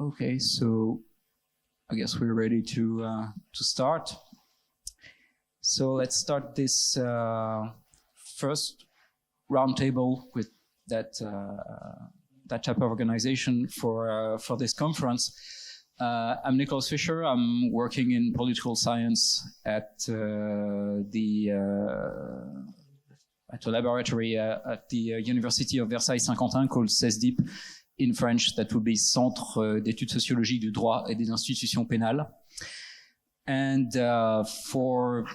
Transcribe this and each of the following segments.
Okay, so I guess we're ready to start. So let's start this first roundtable with that type of organization for this conference. I'm Nicolas Fischer. I'm working in political science at a laboratory at the University of Versailles-Saint-Quentin called CESDIP. In French, that would be Centre d'études sociologiques du droit et des institutions pénales. And for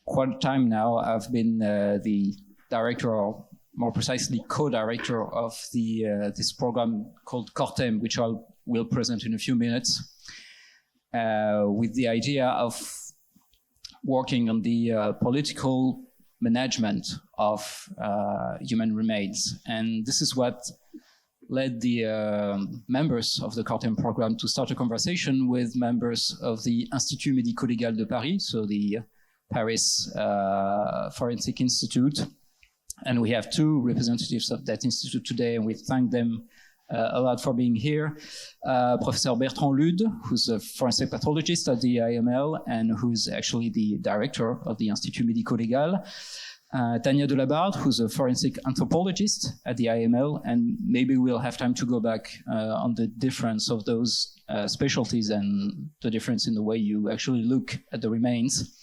quite a time now, I've been the director, or more precisely co-director of this program called CORTEM, which I will present in a few minutes, with the idea of working on the political management of human remains. And this is what led the members of the CORTEM program to start a conversation with members of the Institut Médico-Légal de Paris, so the Paris Forensic Institute. And we have two representatives of that institute today, and we thank them a lot for being here. Professor Bertrand Ludes, who's a forensic pathologist at the IML and who's actually the director of the Institut Médico-Légal. Tania Delabarde, who's a forensic anthropologist at the IML, and maybe we'll have time to go back on the difference of those specialties and the difference in the way you actually look at the remains.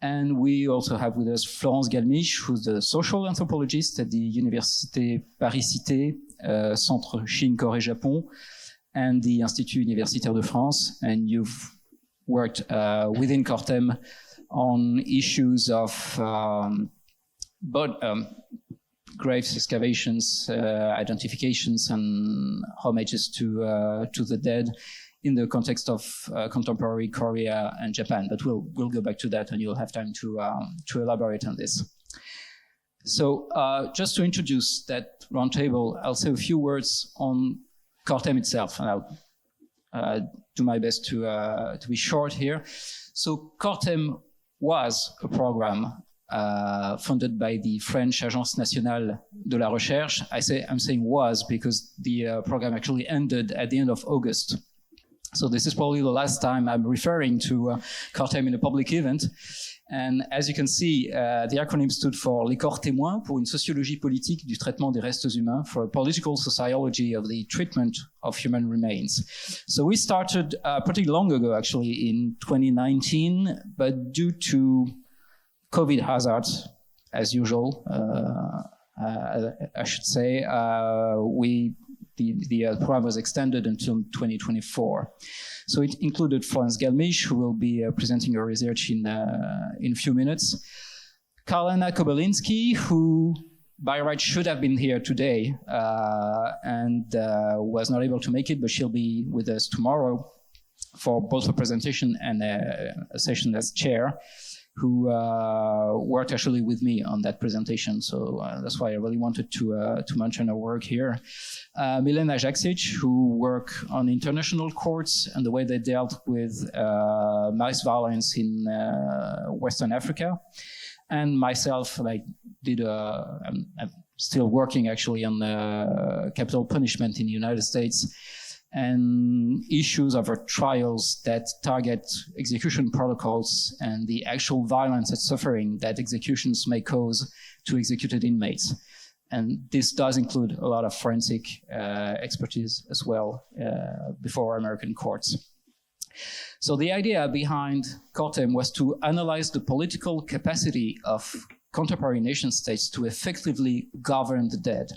And we also have with us Florence Galmiche, who's a social anthropologist at the Université Paris-Cité, Centre Chine, Corée, Japon, and the Institut Universitaire de France. And you've worked within CORTEM on issues of grave excavations, identifications, and homages to the dead in the context of contemporary Korea and Japan. But we'll go back to that, and you'll have time to elaborate on this. So just to introduce that roundtable, I'll say a few words on CORTEM itself, and I'll do my best to be short here. So CORTEM was a program funded by the French Agence Nationale de la Recherche. I'm saying was because the program actually ended at the end of August. So this is probably the last time I'm referring to CORTEM in a public event. And as you can see, the acronym stood for Les Corps Témoins, pour une sociologie politique du traitement des restes humains, for a political sociology of the treatment of human remains. So we started pretty long ago, actually, in 2019, but due to COVID hazards, as usual, I should say, the program was extended until 2024. So it included Florence Galmiche, who will be presenting her research in a few minutes. Karlana Kobylinski, who by right should have been here today and was not able to make it, but she'll be with us tomorrow for both a presentation and a session as chair, who worked actually with me on that presentation. So that's why I really wanted to mention her work here. Milena Jaksic, who work on international courts and the way they dealt with mass violence in Western Africa. And myself, I'm still working actually on capital punishment in the United States, and issues of our trials that target execution protocols and the actual violence and suffering that executions may cause to executed inmates. And this does include a lot of forensic expertise as well before American courts. So the idea behind CORTEM was to analyze the political capacity of contemporary nation states to effectively govern the dead.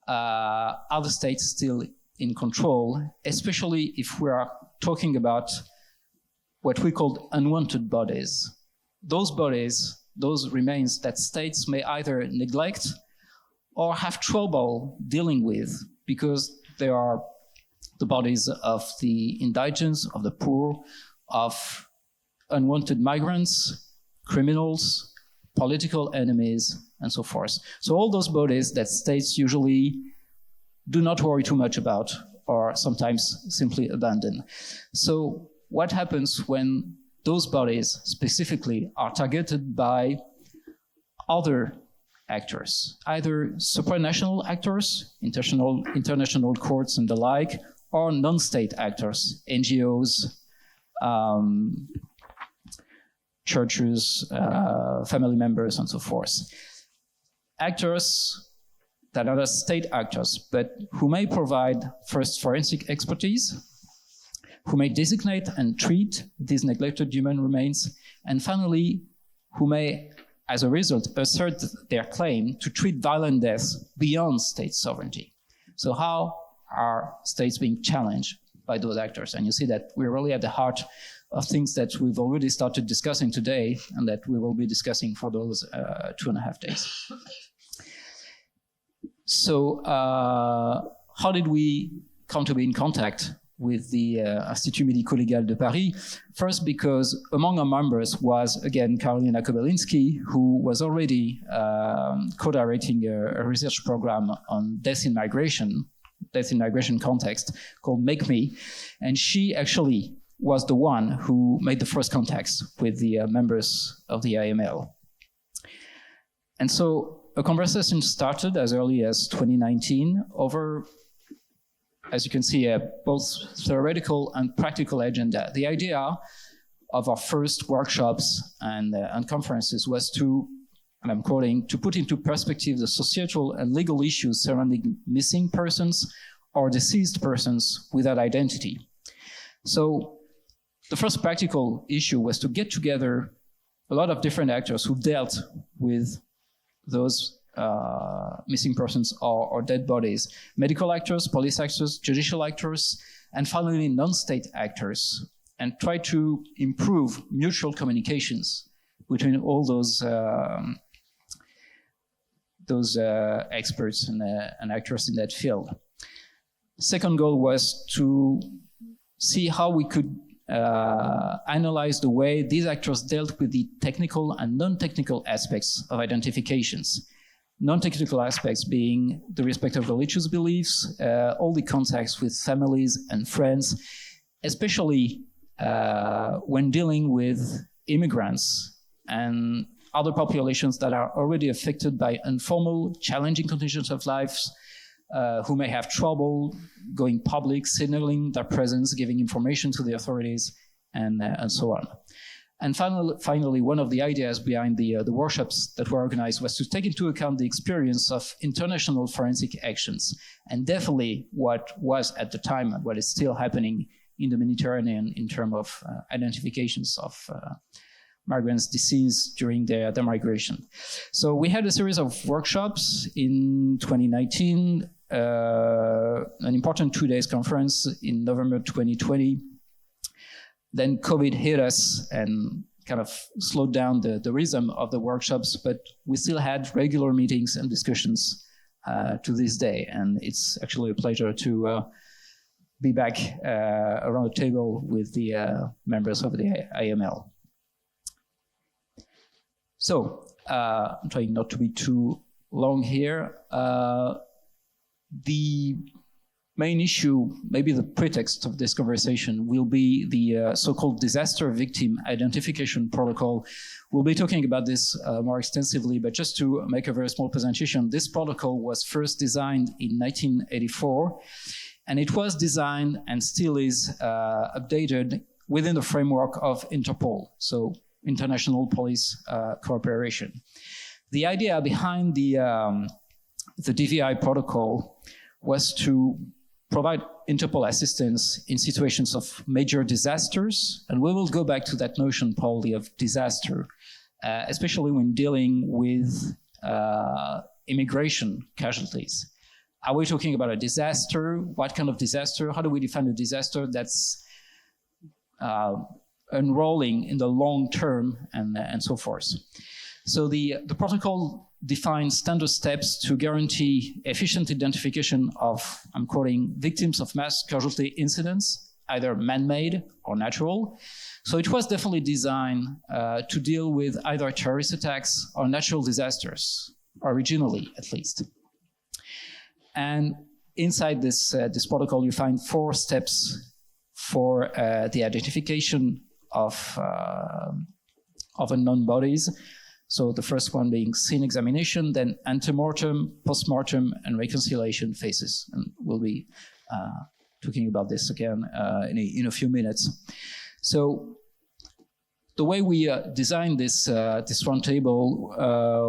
Are the states still in control, especially if we are talking about what we call unwanted bodies. Those bodies, those remains that states may either neglect or have trouble dealing with because they are the bodies of the indigents, of the poor, of unwanted migrants, criminals, political enemies, and so forth. So all those bodies that states usually do not worry too much about, or sometimes simply abandon. So what happens when those bodies specifically are targeted by other actors, either supranational actors, international courts and the like, or non-state actors, NGOs, churches, family members, and so forth. Actors that are not state actors, but who may provide first forensic expertise, who may designate and treat these neglected human remains, and finally, who may, as a result, assert their claim to treat violent deaths beyond state sovereignty. So how are states being challenged by those actors? And you see that we're really at the heart of things that we've already started discussing today and that we will be discussing for those 2.5 days. So how did we come to be in contact with the Institut Médico-Légal de Paris? First, because among our members was, again, Karolina Kobylinski, who was already co-directing a research program on death in migration context called Make Me. And she actually was the one who made the first contacts with the members of the IML. And so a conversation started as early as 2019 over, as you can see, both theoretical and practical agenda. The idea of our first workshops and conferences was to, and I'm quoting, to put into perspective the societal and legal issues surrounding missing persons or deceased persons without identity. So the first practical issue was to get together a lot of different actors who dealt with those missing persons or dead bodies, medical actors, police actors, judicial actors, and finally non-state actors, and try to improve mutual communications between all those experts and actors in that field. Second goal was to see how we could analyze the way these actors dealt with the technical and non-technical aspects of identifications. Non-technical aspects being the respect of religious beliefs, all the contacts with families and friends, especially when dealing with immigrants and other populations that are already affected by informal, challenging conditions of life, who may have trouble going public, signaling their presence, giving information to the authorities, and so on. And finally, one of the ideas behind the workshops that were organized was to take into account the experience of international forensic actions, and definitely what was at the time and what is still happening in the Mediterranean in terms of identifications of migrants deceased during their migration. So we had a series of workshops in 2019, an important 2 days conference in November 2020. Then COVID hit us and kind of slowed down the rhythm of the workshops, but we still had regular meetings and discussions to this day. And it's actually a pleasure to be back around the table with the members of the IML. So I'm trying not to be too long here. The main issue, maybe the pretext of this conversation, will be the so-called disaster victim identification protocol. We'll be talking about this more extensively, but just to make a very small presentation, this protocol was first designed in 1984, and it was designed and still is updated within the framework of Interpol, so International Police Cooperation. The idea behind the DVI protocol was to provide Interpol assistance in situations of major disasters, and we will go back to that notion probably of disaster, especially when dealing with immigration casualties. Are we talking about a disaster? What kind of disaster? How do we define a disaster that's unrolling in the long term and so forth? So the protocol defines standard steps to guarantee efficient identification of, I'm quoting, victims of mass casualty incidents, either man-made or natural. So it was definitely designed to deal with either terrorist attacks or natural disasters, originally at least. And inside this protocol, you find 4 steps for the identification of unknown bodies. So the first one being scene examination, then antemortem, postmortem, and reconciliation phases. And we'll be talking about this again in a few minutes. So the way we designed this roundtable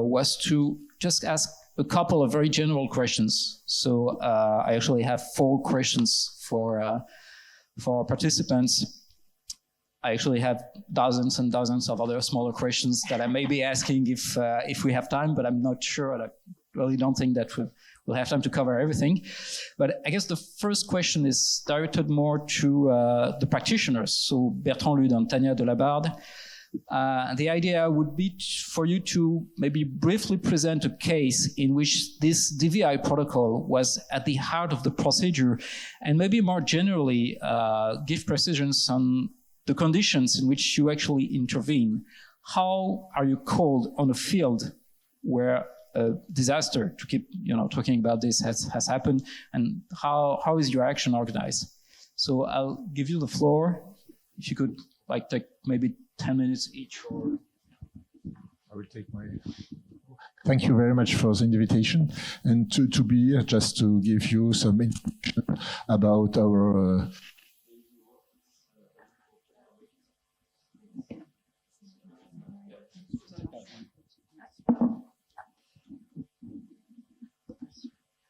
was to just ask a couple of very general questions. So I actually have 4 questions for our participants. I actually have dozens and dozens of other smaller questions that I may be asking if we have time, but I'm not sure. I really don't think that we'll have time to cover everything. But I guess the first question is directed more to the practitioners, so Bertrand Ludes and Tania Delabarde. The idea would be for you to maybe briefly present a case in which this DVI protocol was at the heart of the procedure, and maybe more generally give precisions on the conditions in which you actually intervene. How are you called on a field where a disaster, to keep talking about this, has happened, and how is your action organized? So I'll give you the floor. If you could take maybe 10 minutes each. Or I will take my... Thank you very much for the invitation, and to be here just to give you some information about our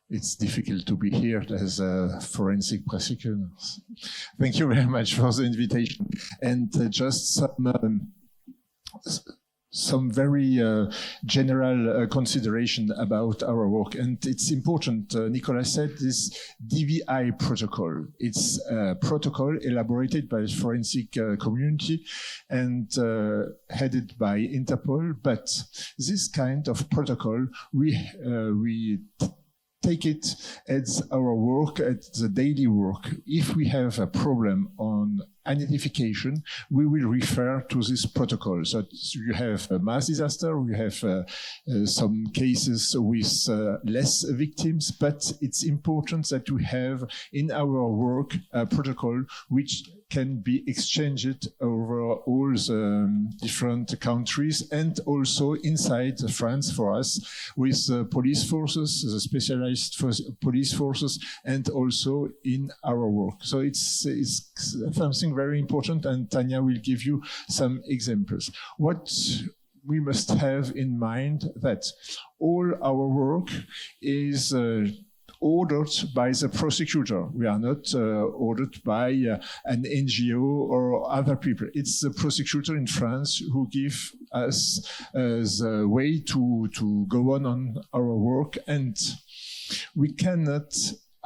It's difficult to be here as a forensic prosecutor. Thank you very much for the invitation. And just some very general consideration about our work. And it's important, Nicolas said, this DVI protocol. It's a protocol elaborated by the forensic community and headed by Interpol. But this kind of protocol, we take it as our work, as the daily work. If we have a problem on identification, we will refer to this protocol. So you have a mass disaster, we have some cases with less victims, but it's important that we have in our work a protocol which can be exchanged over all the different countries and also inside France for us with police forces, the specialized police forces, and also in our work. So it's something very important, and Tania will give you some examples. What we must have in mind that all our work is ordered by the prosecutor. We are not ordered by an NGO or other people. It's the prosecutor in France who give us the way to go on our work, and we cannot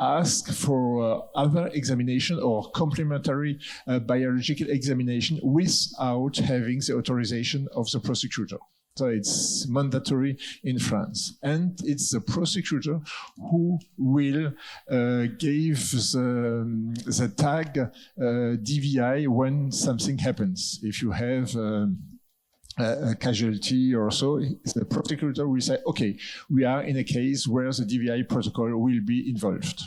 ask for other examination or complementary biological examination without having the authorization of the prosecutor. So it's mandatory in France. And it's the prosecutor who will give the tag DVI when something happens. If you have a casualty or so, the prosecutor will say, okay, we are in a case where the DVI protocol will be involved.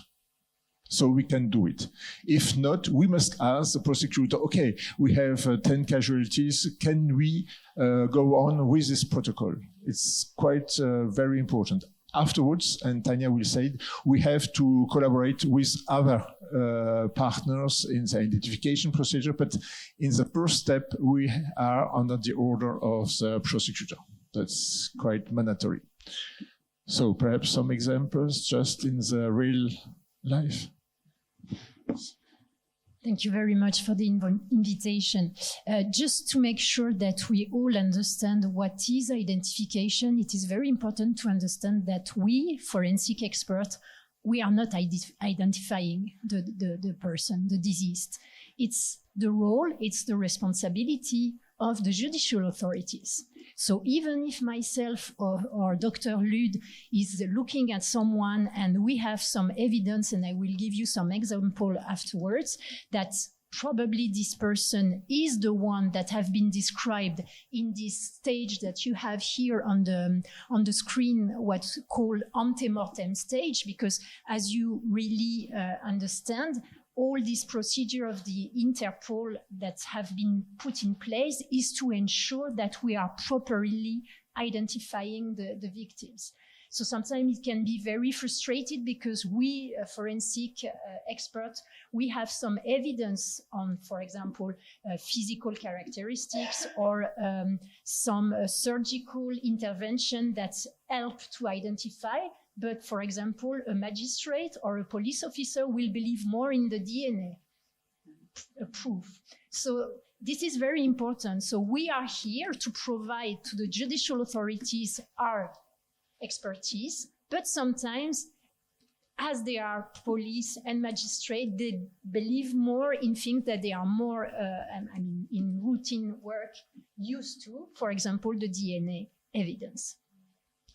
So we can do it. If not, we must ask the prosecutor, okay, we have 10 casualties, can we go on with this protocol? It's quite very important. Afterwards, and Tania will say, we have to collaborate with other partners in the identification procedure, but in the first step, we are under the order of the prosecutor. That's quite mandatory. So perhaps some examples just in the real life. Thank you very much for the invitation. Just to make sure that we all understand what is identification, it is very important to understand that we, forensic experts, we are not identifying the person, the deceased. It's the role, it's the responsibility of the judicial authorities. So even if myself or Dr. Ludes is looking at someone and we have some evidence, and I will give you some example afterwards, that probably this person is the one that have been described in this stage that you have here on the screen, what's called antemortem stage, because as you really understand, all this procedure of the Interpol that have been put in place is to ensure that we are properly identifying the victims. So sometimes it can be very frustrated because we, forensic experts, we have some evidence on, for example, physical characteristics or some surgical intervention that help to identify. But for example, a magistrate or a police officer will believe more in the DNA proof. So this is very important. So we are here to provide to the judicial authorities our expertise, but sometimes as they are police and magistrate, they believe more in things that they are more, in routine work used to, for example, the DNA evidence.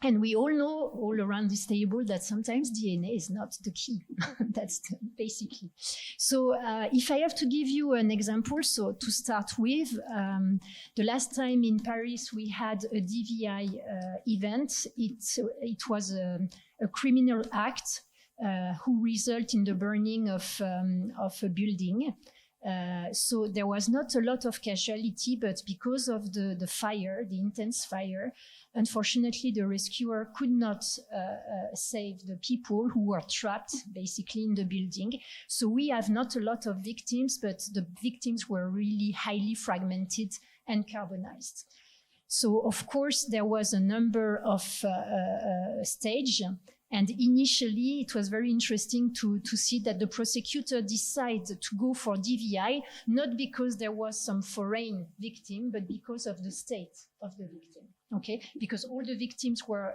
And we all know all around this table that sometimes DNA is not the key. That's basically. So if I have to give you an example, so to start with, the last time in Paris we had a DVI event. It was a criminal act who resulted in the burning of a building. So there was not a lot of casualty, but because of the fire, the intense fire, unfortunately, the rescuer could not save the people who were trapped basically in the building. So we have not a lot of victims, but the victims were really highly fragmented and carbonized. So of course, there was a number of stages. And initially, it was very interesting to see that the prosecutor decided to go for DVI, not because there was some foreign victim, but because of the state of the victim, okay? Because all the victims were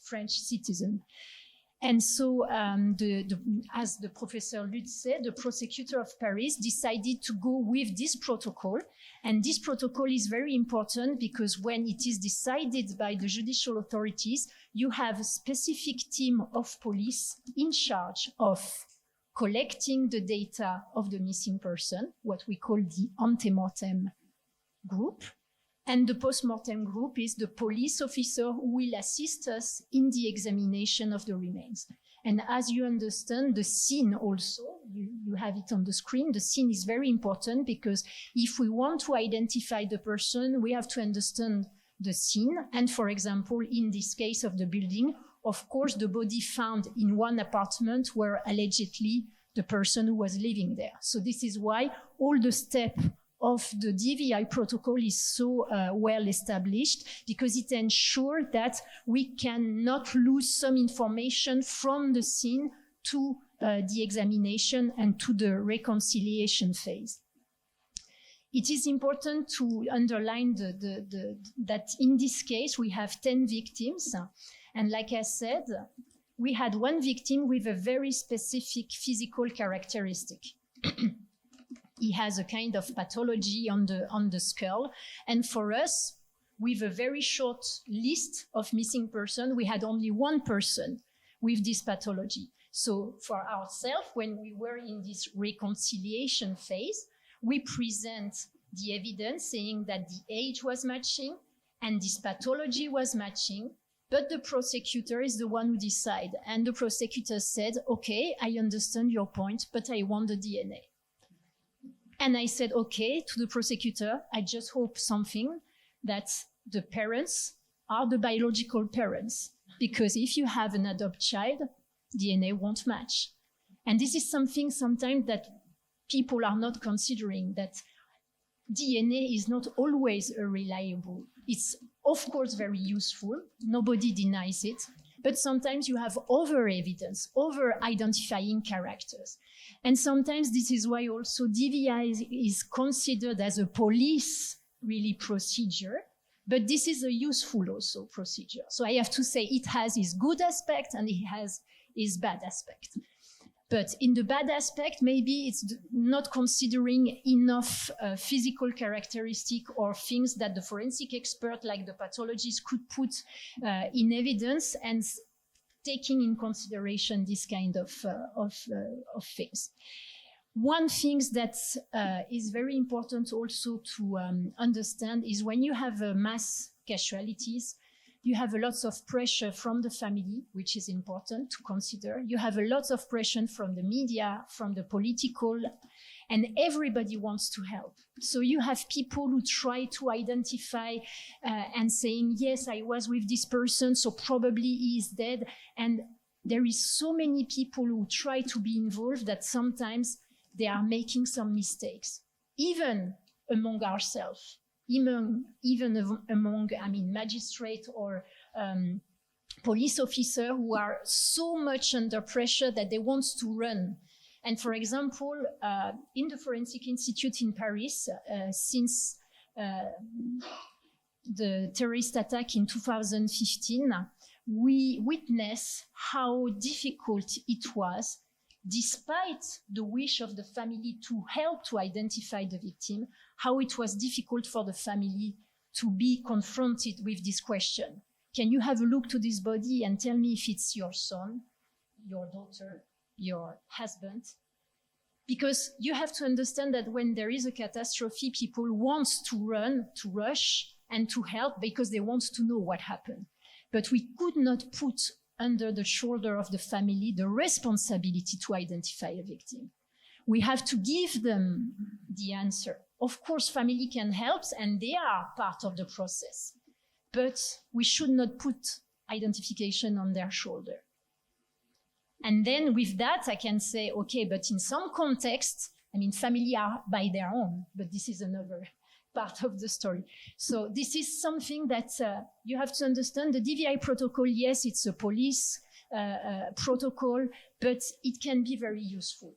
French citizens. And so, as the Professor Ludes said, the prosecutor of Paris decided to go with this protocol. And this protocol is very important because when it is decided by the judicial authorities, you have a specific team of police in charge of collecting the data of the missing person, what we call the antemortem group. And the post-mortem group is the police officer who will assist us in the examination of the remains. And as you understand, the scene also, you have it on the screen, the scene is very important because if we want to identify the person, we have to understand the scene. And for example, in this case of the building, of course, the body found in one apartment were allegedly the person who was living there. So this is why all the steps of the DVI protocol is so well established because it ensures that we cannot lose some information from the scene to the examination and to the reconciliation phase. It is important to underline that in this case we have 10 victims. And like I said, we had one victim with a very specific physical characteristic. He has a kind of pathology on the skull. And for us, with a very short list of missing persons, we had only one person with this pathology. So for ourselves, when we were in this reconciliation phase, we present the evidence saying that the age was matching and this pathology was matching, but the prosecutor is the one who decides. And the prosecutor said, okay, I understand your point, but I want the DNA. And I said, okay, to the prosecutor, I just hope something that the parents are the biological parents. Because if you have an adopted child, DNA won't match. And this is something sometimes that people are not considering, that DNA is not always reliable. It's, of course, very useful. Nobody denies it. But sometimes you have over evidence, over identifying characters. And sometimes this is why also DVI is considered as a police really procedure, but this is a useful also procedure. So I have to say it has its good aspect and it has its bad aspect. But in the bad aspect, maybe it's not considering enough physical characteristic or things that the forensic expert, like the pathologist, could put in evidence and taking in consideration this kind of things. One thing that is very important also to understand is when you have mass casualties, You have a lot of pressure from the family, which is important to consider. You have a lot of pressure from the media, from the political, and everybody wants to help. So you have people who try to identify and saying, yes, I was with this person, so probably he is dead. And there is so many people who try to be involved that sometimes they are making some mistakes, even among ourselves. Even among, magistrate or police officer who are so much under pressure that they want to run. And for example, in the Forensic Institute in Paris, since the terrorist attack in 2015, we witnessed how difficult it was, despite the wish of the family to help to identify the victim, how it was difficult for the family to be confronted with this question. Can you have a look to this body and tell me if it's your son, your daughter, your husband? Because you have to understand that when there is a catastrophe, people want to run, to rush, and to help because they want to know what happened. But we could not put under the shoulder of the family the responsibility to identify a victim. We have to give them the answer. Of course, family can help, and they are part of the process. But we should not put identification on their shoulder. And then with that, I can say, okay, but in some contexts, family are by their own, but this is another part of the story. So this is something that you have to understand. The DVI protocol, yes, it's a police protocol, but it can be very useful.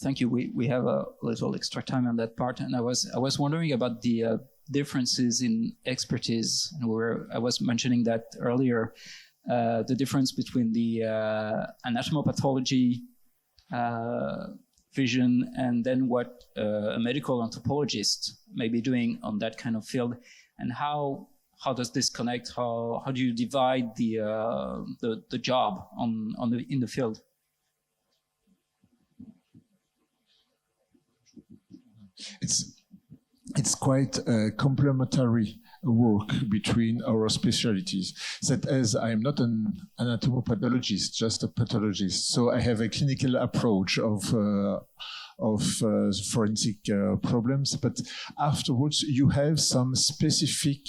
Thank you. We have a little extra time on that part, and I was wondering about the differences in expertise. I was mentioning that earlier, the difference between the anatomopathology vision and then what a medical anthropologist may be doing on that kind of field, and how does this connect? How do you divide the job in the field? It's quite a complementary work between our specialties. That as I am not an anatomopathologist, just a pathologist, so I have a clinical approach of forensic problems, but afterwards you have some specific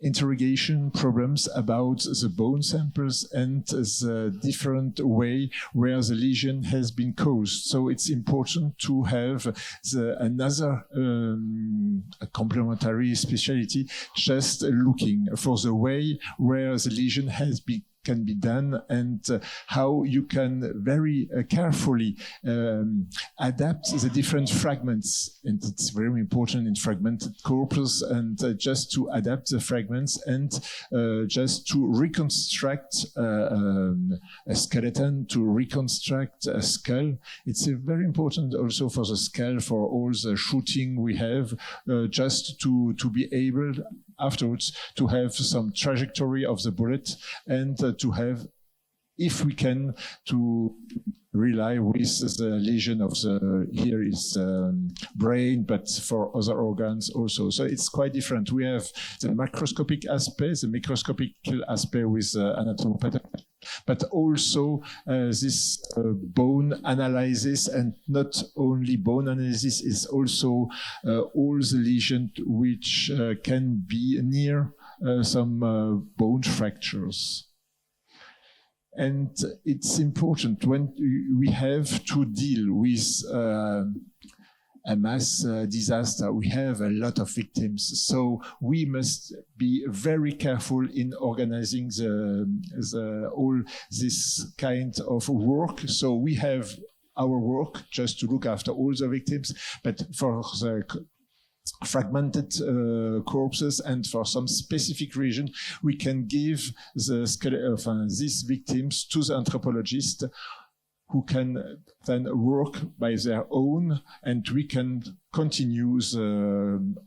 interrogation problems about the bone samples and the different way where the lesion has been caused. So it's important to have another complementary specialty, just looking for the way where the lesion can be done, and how you can very carefully adapt the different fragments. And it's very important in fragmented corpus, and just to adapt the fragments and just to reconstruct a skeleton, to reconstruct a skull. It's very important also for the skull, for all the shooting we have, just to be able afterwards to have some trajectory of the bullet, and to have, if we can, to rely with the lesion of here is brain, but for other organs also. So it's quite different. We have the macroscopic aspect, the microscopic aspect with anatomopathology, but also this bone analysis, and not only bone analysis, is also all the lesions which can be near some bone fractures. And it's important when we have to deal with a mass disaster. We have a lot of victims, so we must be very careful in organizing all this kind of work. So we have our work just to look after all the victims, but for the fragmented corpses and for some specific region, we can give these victims to the anthropologist, who can then work by their own, and we can continue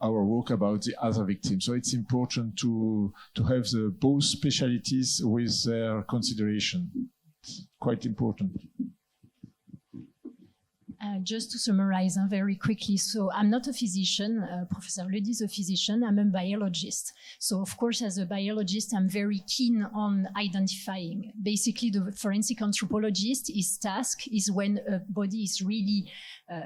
our work about the other victims. So it's important to have both specialties with their consideration. It's quite important. Just to summarize very quickly, so I'm not a physician. Professor Ludes is a physician. I'm a biologist. So of course, as a biologist, I'm very keen on identifying. Basically, the forensic anthropologist, his task is when a body is really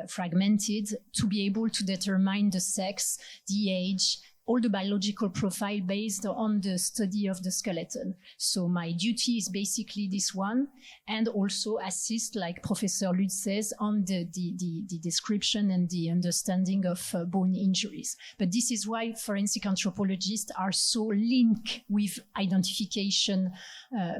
fragmented, to be able to determine the sex, the age, all the biological profile based on the study of the skeleton. So my duty is basically this one, and also assist, like Professor Ludes says, on the description and the understanding of bone injuries. But this is why forensic anthropologists are so linked with identification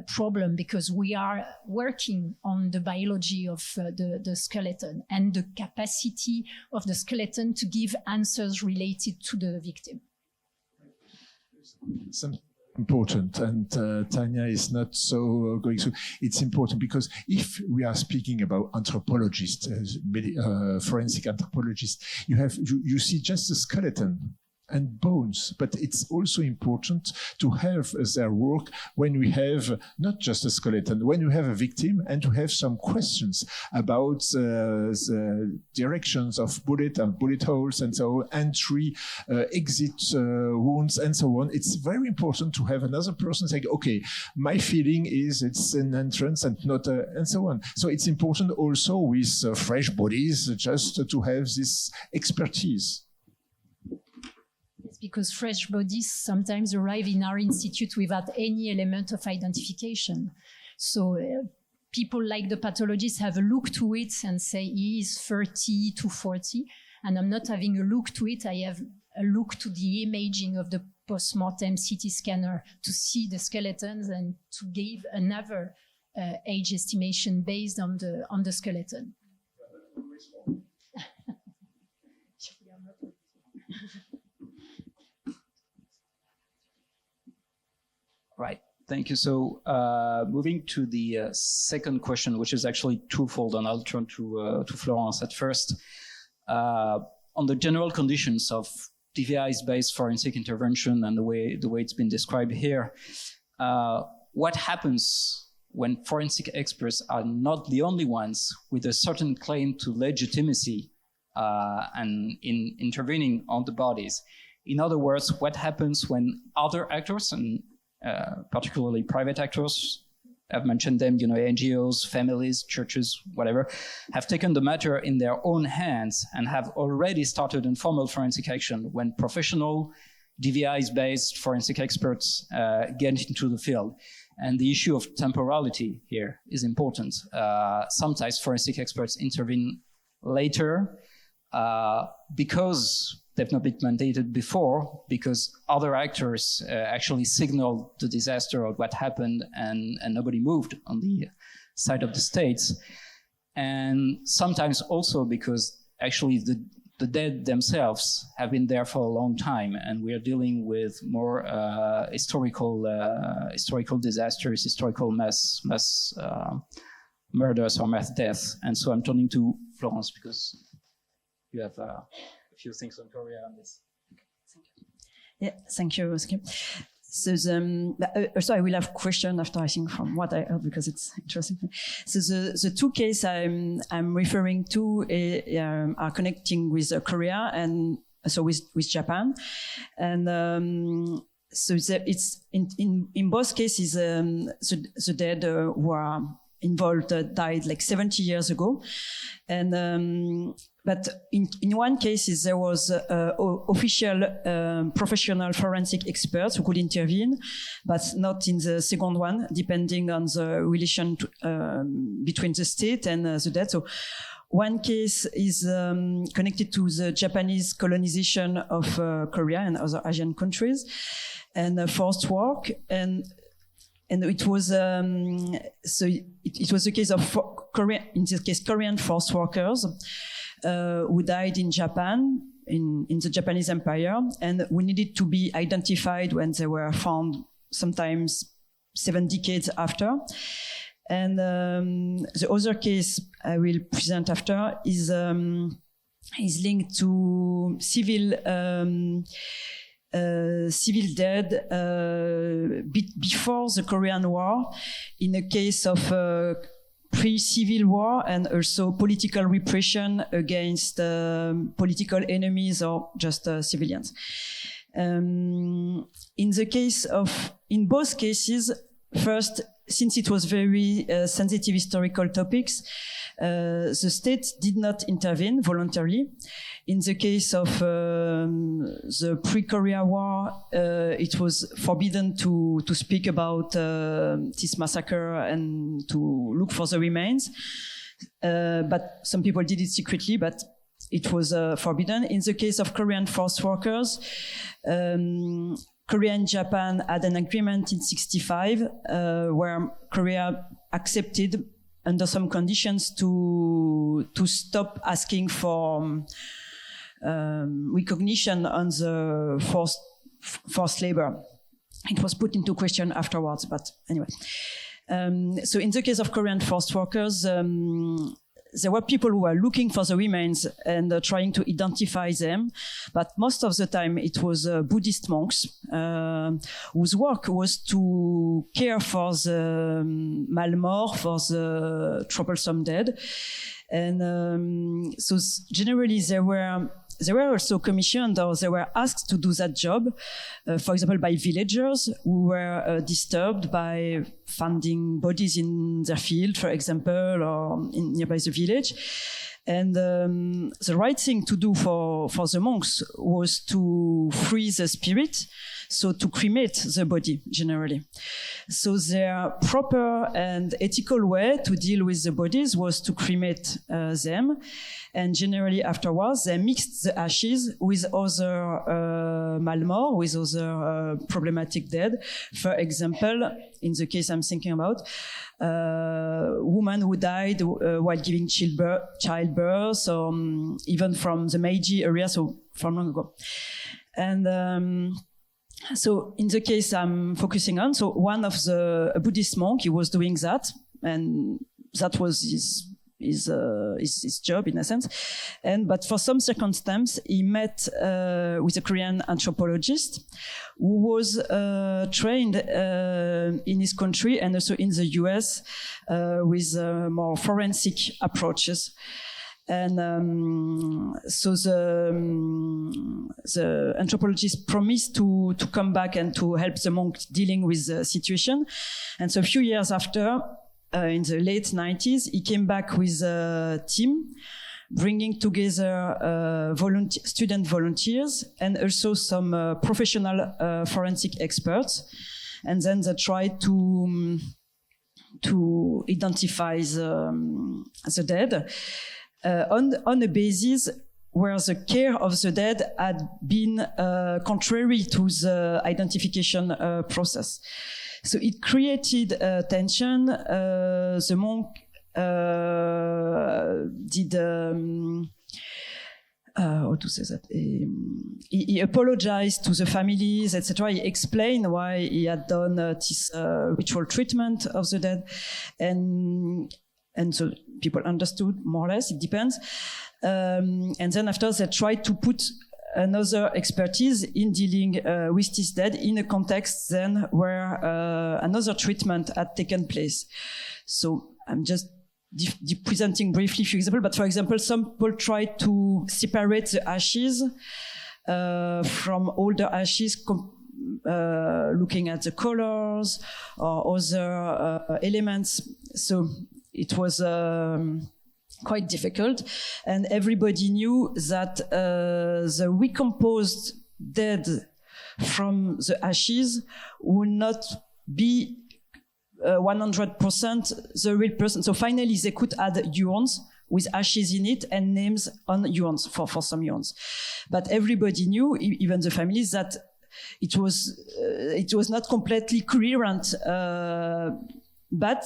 problem, because we are working on the biology of the skeleton and the capacity of the skeleton to give answers related to the victim. Something important, and Tania is not so going through. It's important because if we are speaking about anthropologists, forensic anthropologists, you see just the skeleton and bones, but it's also important to have their work when we have not just a skeleton, when you have a victim, and to have some questions about the directions of bullet and bullet holes and so on, entry, exit wounds and so on. It's very important to have another person saying, okay, my feeling is it's an entrance and not a, and so on. So it's important also with fresh bodies just to have this expertise. Because fresh bodies sometimes arrive in our institute without any element of identification. So people like the pathologists have a look to it and say he is 30 to 40, and I'm not having a look to it. I have a look to the imaging of the post-mortem CT scanner to see the skeletons and to give another age estimation based on the skeleton. Right, thank you. So moving to the second question, which is actually twofold, and I'll turn to Florence at first. On the general conditions of device-based forensic intervention and the way it's been described here, what happens when forensic experts are not the only ones with a certain claim to legitimacy and in intervening on the bodies? In other words, what happens when other actors, and particularly private actors, I've mentioned them, NGOs, families, churches, whatever, have taken the matter in their own hands and have already started informal forensic action when professional DVIs-based forensic experts get into the field. And the issue of temporality here is important. Sometimes forensic experts intervene later because they've not been mandated before, because other actors actually signaled the disaster or what happened, and nobody moved on the side of the states. And sometimes also because actually the dead themselves have been there for a long time, and we are dealing with more historical disasters, historical mass murders or mass deaths. And so I'm turning to Florence because you have a few things on Korea on this. Yeah, thank you, Oscar. So also I will have a question after, I think, from what I heard, because it's interesting. So the two cases I'm referring to are connecting with Korea and so with Japan, and so it's in both cases the dead who are involved died like 70 years ago, and but in one case there was official professional forensic experts who could intervene, but not in the second one, depending on the relation between the state and the dead. So one case is connected to the Japanese colonization of Korea and other Asian countries, and forced work, and it was so it was a case of Korean, in this case Korean forced workers who died in Japan, in the Japanese Empire, and who needed to be identified when they were found, sometimes 7 decades after. And the other case I will present after is linked to civil dead before the Korean War, in a case of pre-civil war and also political repression against political enemies or just civilians. In both cases, first, since it was very sensitive historical topics, the state did not intervene voluntarily. In the case of the pre-Korea War, it was forbidden to speak about this massacre and to look for the remains. But some people did it secretly, but it was forbidden. In the case of Korean forced workers, Korea and Japan had an agreement in 1965 where Korea accepted under some conditions to stop asking for recognition on the forced labor. It was put into question afterwards, but anyway. So in the case of Korean forced workers, there were people who were looking for the remains and trying to identify them, but most of the time it was Buddhist monks whose work was to care for the malmort, for the troublesome dead. And so generally they were also commissioned or they were asked to do that job, for example, by villagers who were disturbed by finding bodies in their field, for example, or nearby the village. And the right thing to do for the monks was to free the spirit, so to cremate the body, generally. So their proper and ethical way to deal with the bodies was to cremate them. And generally afterwards, they mixed the ashes with other malmort, with other problematic dead. For example, in the case I'm thinking about, woman who died while giving childbirth, or even from the Meiji area, so from long ago. And so in the case I'm focusing on, so one of a Buddhist monk, he was doing that, and that was his job in a sense. But for some circumstance, he met with a Korean anthropologist who was trained in his country and also in the US with more forensic approaches. And so the anthropologist promised to come back and to help the monk dealing with the situation. And so a few years after, in the late 90s, he came back with a team, bringing together student volunteers and also some professional forensic experts. And then they tried to identify the dead on a basis where the care of the dead had been contrary to the identification process. So it created tension. The monk did, how to say that? He apologized to the families, etc. He explained why he had done this ritual treatment of the dead. And so people understood more or less, it depends. And then after they tried to put another expertise in dealing with this dead in a context then where another treatment had taken place. So I'm just presenting briefly a few examples, but for example, some people tried to separate the ashes from older ashes, looking at the colors or other elements. So it was quite difficult, and everybody knew that the recomposed dead from the ashes would not be 100% the real person. So finally they could add urns with ashes in it and names on urns for some urns. But everybody knew, even the families, that it was not completely coherent, but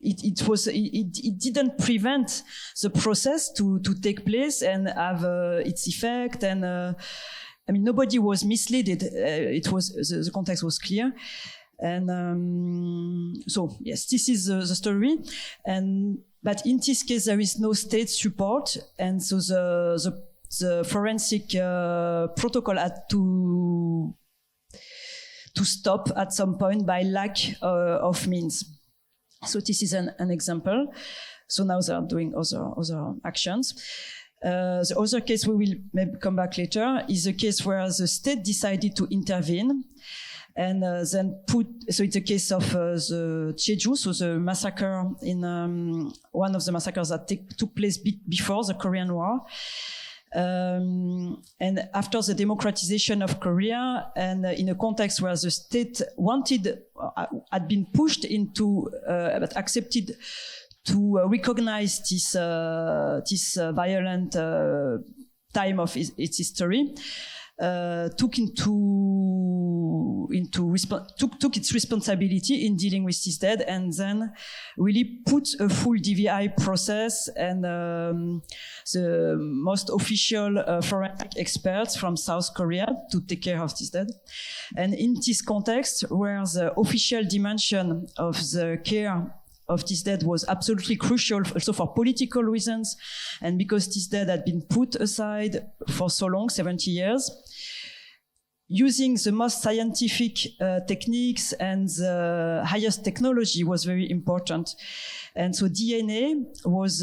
it didn't prevent the process to take place and have its effect. And I mean, nobody was misled. It was the context was clear. And so yes, this is the story. But in this case, there is no state support, and so the forensic protocol had to stop at some point by lack of means. So this is an example. So now they are doing other actions. The other case we will maybe come back later is a case where the state decided to intervene and then so it's a case of the Jeju, so the massacre in one of the massacres that took place before the Korean War. And after the democratization of Korea, and in a context where the state had been pushed into, but accepted to recognize this violent time of its history, took its responsibility in dealing with this dead, and then really put a full DVI process and the most official forensic experts from South Korea to take care of this dead. And in this context, where the official dimension of the care of this dead was absolutely crucial also for political reasons, and because this dead had been put aside for so long, 70 years, using the most scientific techniques and the highest technology was very important. And so DNA was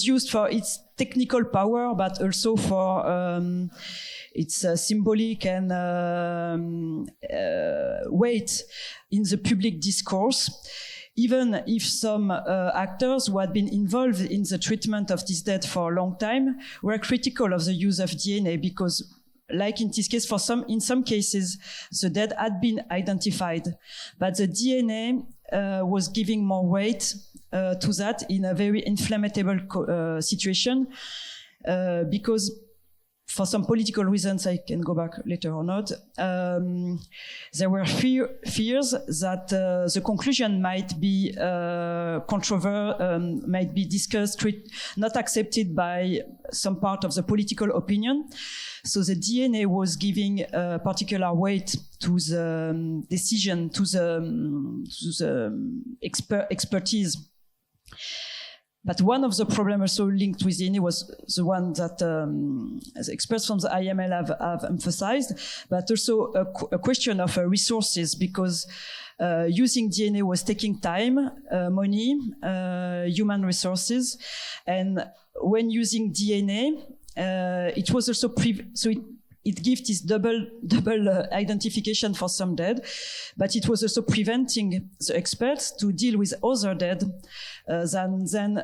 used for its technical power, but also for its symbolic and weight in the public discourse, even if some actors who had been involved in the treatment of this dead for a long time were critical of the use of DNA, because like in this case, in some cases, the dead had been identified, but the DNA was giving more weight to that in a very inflammable situation, because for some political reasons, I can go back later or not, there were fears that the conclusion might be controversial, might be discussed, not accepted by some part of the political opinion. So the DNA was giving particular weight to the decision, to the expertise. But one of the problems also linked with DNA was the one that the experts from the IML have emphasized, but also a question of resources, because using DNA was taking time, money, human resources, and when using DNA, it was also it gives this double identification for some dead, but it was also preventing the experts to deal with other dead than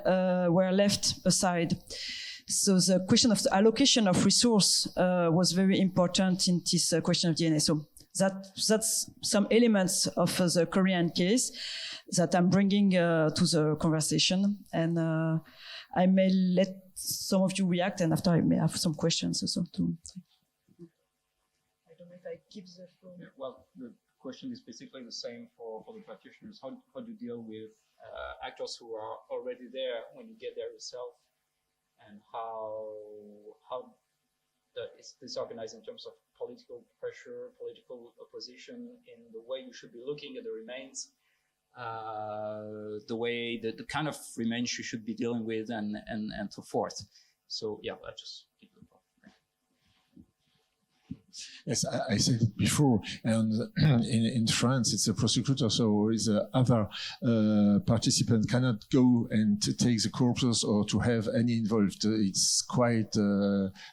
were left aside. So the question of the allocation of resource was very important in this question of DNA. So that's some elements of the Korean case that I'm bringing to the conversation, and I may let some of you react, and after I may have some questions also too. Yeah, well, the question is basically the same for the practitioners. How do you deal with actors who are already there when you get there yourself, and how is this organized in terms of political pressure, political opposition, in the way you should be looking at the remains, the kind of remains you should be dealing with, and so forth. So yeah, I just keep it. Yes, I said it before, and in France, it's a prosecutor, so the other participant cannot go and take the corpses or to have any involved. It's quite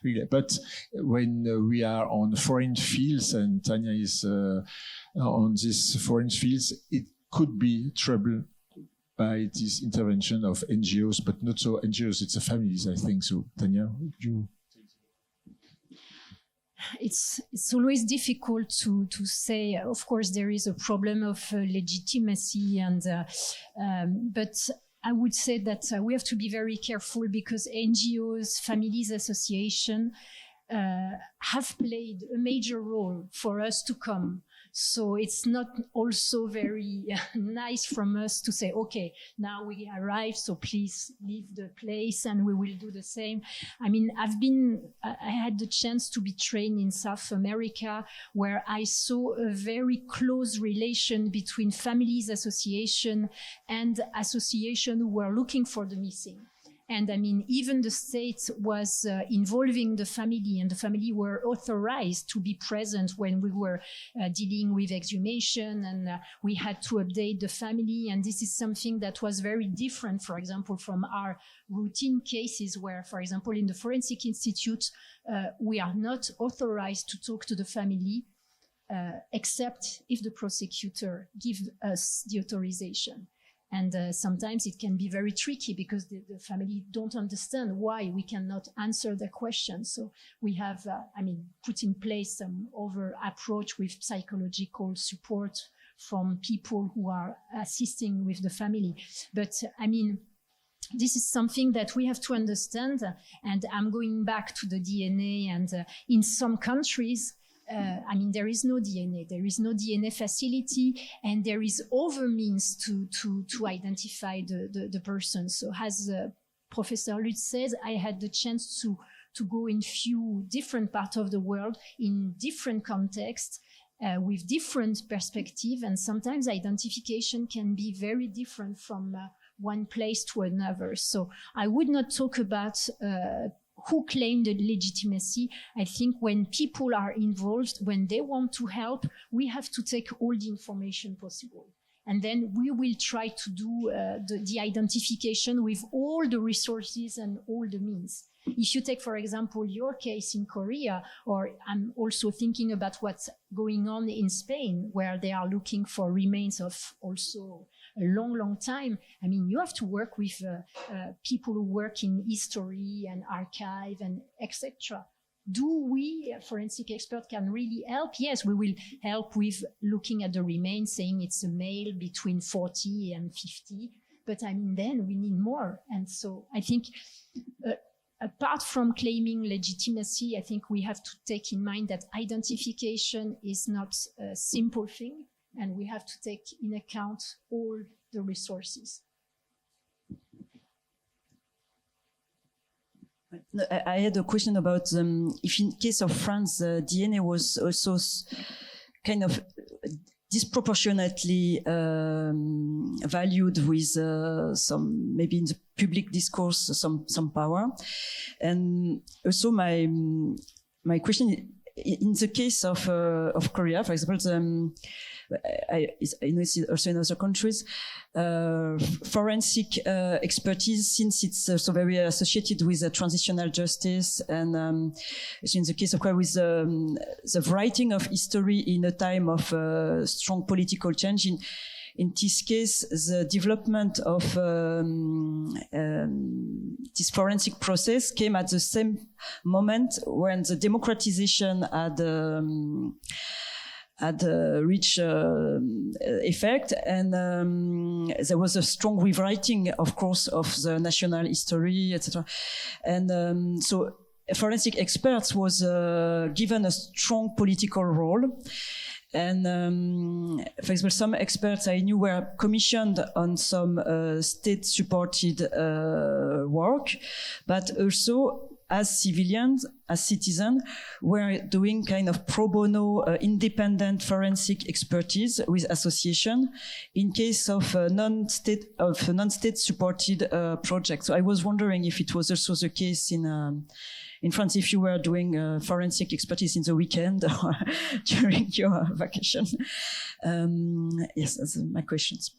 really. But when we are on foreign fields, and Tania is on these foreign fields, it could be trouble by this intervention of NGOs, but not so NGOs, it's the families, I think. So, Tania, you... It's always difficult to say. Of course, there is a problem of legitimacy, and but I would say that we have to be very careful, because NGOs, families association have played a major role for us to come. So it's not also very nice from us to say, okay, now we arrived, so please leave the place and we will do the same. I mean, I had the chance to be trained in South America, where I saw a very close relation between families association and association who were looking for the missing. And I mean, even the state was involving the family, and the family were authorized to be present when we were dealing with exhumation, and we had to update the family. And this is something that was very different, for example, from our routine cases where, for example, in the Forensic Institute, we are not authorized to talk to the family except if the prosecutor gives us the authorization. And sometimes it can be very tricky because the family don't understand why we cannot answer their questions. So we have, put in place some other approach with psychological support from people who are assisting with the family. But this is something that we have to understand. And I'm going back to the DNA, and in some countries, there is no DNA. There is no DNA facility, and there is other means to identify the person. So as Professor Ludes says, I had the chance to go in few different parts of the world in different contexts with different perspectives, and sometimes identification can be very different from one place to another. So I would not talk about who claimed the legitimacy. I think when people are involved, when they want to help, we have to take all the information possible. And then we will try to do the identification with all the resources and all the means. If you take, for example, your case in Korea, or I'm also thinking about what's going on in Spain, where they are looking for remains of also a long time. You have to work with people who work in history and archive and etc. Do we, forensic experts, can really help? Yes, we will help with looking at the remains, saying it's a male between 40 and 50. But then we need more. And so I think apart from claiming legitimacy, I think we have to take in mind that identification is not a simple thing, and we have to take in account all the resources. I had a question about if in case of France, DNA was also kind of disproportionately valued with some, maybe in the public discourse, some power. And also my question, in the case of Korea, for example, I know it's also in other countries, forensic expertise, since it's so very associated with transitional justice, and in the case of Korea, with the writing of history in a time of strong political change. In this case, the development of this forensic process came at the same moment when the democratization had reached effect, and there was a strong rewriting, of course, of the national history, etc. And so forensic experts was given a strong political role. And for example, some experts I knew were commissioned on some state-supported work, but also as civilians, as citizens, were doing kind of pro bono independent forensic expertise with association in case of non-state supported projects. So I was wondering if it was also the case in France, if you were doing forensic expertise in the weekend or during your vacation. Yes, that's my questions.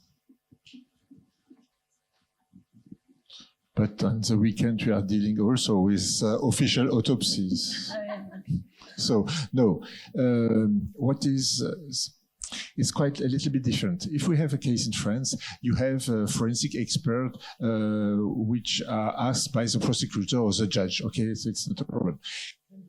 But on the weekend, we are dealing also with official autopsies. So, no. What is... It's quite a little bit different. If we have a case in France, you have a forensic expert which are asked by the prosecutor or the judge. Okay, so it's not a problem.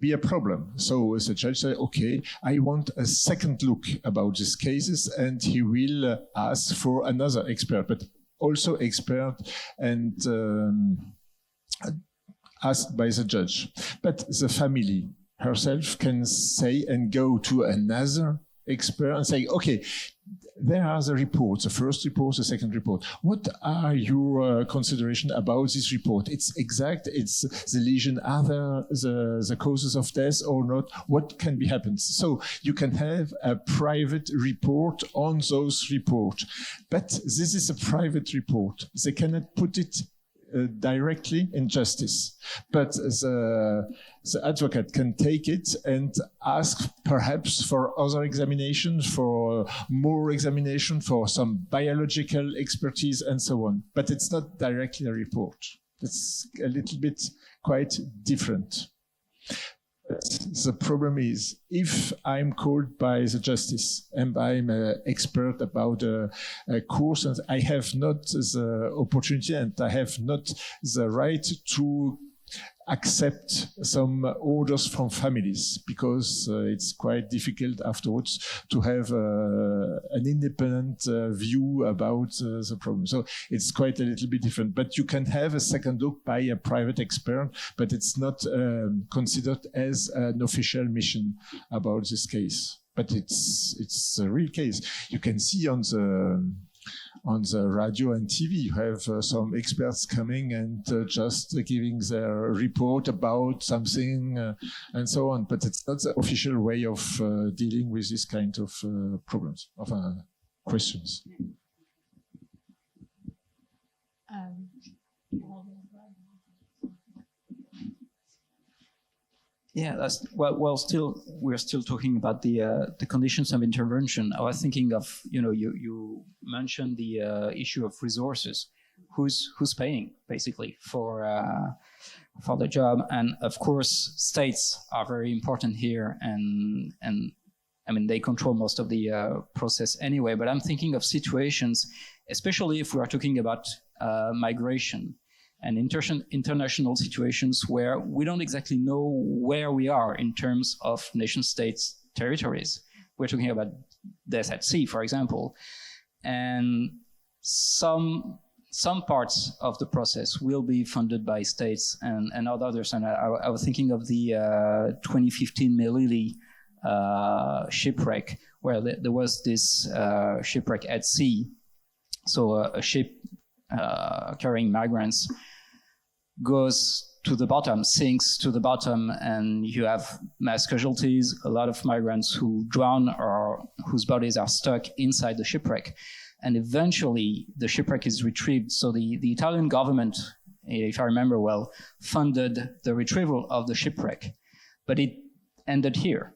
Be a problem. So the judge said, okay, I want a second look about these cases, and he will ask for another expert, but also expert and asked by the judge. But the family herself can say and go to another expert and say, okay, there are the reports, the first report, the second report. What are your considerations about this report? It's exact, it's the lesion, are there the causes of death or not? What can be happened? So you can have a private report on those reports. But this is a private report. They cannot put it directly in justice. But the advocate can take it and ask perhaps for other examination, for more examination, for some biological expertise and so on. But it's not directly a report. It's a little bit quite different. But the problem is, if I'm called by the justice and I'm an expert about a course and I have not the opportunity and I have not the right to accept some orders from families, because it's quite difficult afterwards to have an independent view about the problem. So it's quite a little bit different. But you can have a second look by a private expert, but it's not considered as an official mission about this case. But it's a real case. You can see on the radio and TV, you have some experts coming and just giving their report about something and so on. But it's not the official way of dealing with this kind of problems, of questions. Yeah, that's well. We're still talking about the conditions of intervention. I was thinking of, you mentioned the issue of resources. Who's paying basically for the job? And of course, states are very important here, and I mean they control most of the process anyway. But I'm thinking of situations, especially if we are talking about migration and international situations where we don't exactly know where we are in terms of nation-states' territories. We're talking about death at sea, for example. And some parts of the process will be funded by states and others. And I was thinking of the 2015 Melilli shipwreck, where there was this shipwreck at sea. So a ship carrying migrants goes to the bottom, sinks to the bottom, and you have mass casualties, a lot of migrants who drown or whose bodies are stuck inside the shipwreck. And eventually the shipwreck is retrieved. So the Italian government, if I remember well, funded the retrieval of the shipwreck, but it ended here.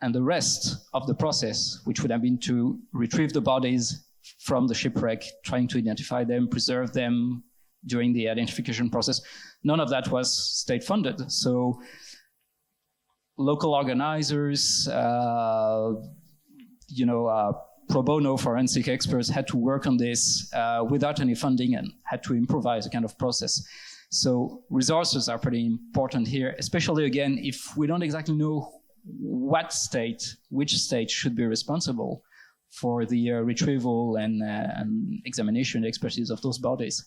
And the rest of the process, which would have been to retrieve the bodies from the shipwreck, trying to identify them, preserve them during the identification process, none of that was state funded. So local organizers, pro bono forensic experts had to work on this without any funding and had to improvise a kind of process. So resources are pretty important here, especially again, if we don't exactly know which state should be responsible for the retrieval and examination expertise of those bodies.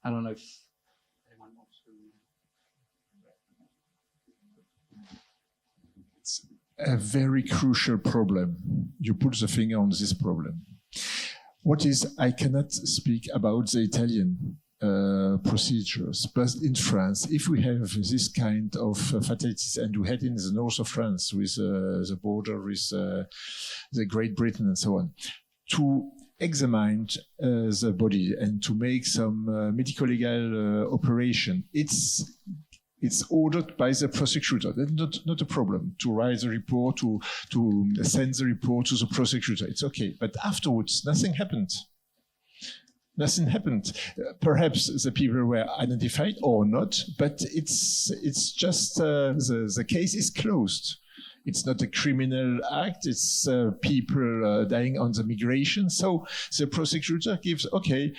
I don't know if anyone wants to. It's a very crucial problem. You put the finger on this problem. I cannot speak about the Italian procedures, but in France, if we have this kind of fatalities, and we had in the north of France with the border with the Great Britain and so on, to examine the body and to make some medico-legal operation, it's ordered by the prosecutor. That's not a problem to write the report, to send the report to the prosecutor. It's okay. But afterwards, nothing happened. Nothing happened. Perhaps the people were identified or not, but it's just the case is closed. It's not a criminal act. It's people dying on the migration. So the prosecutor gives, okay,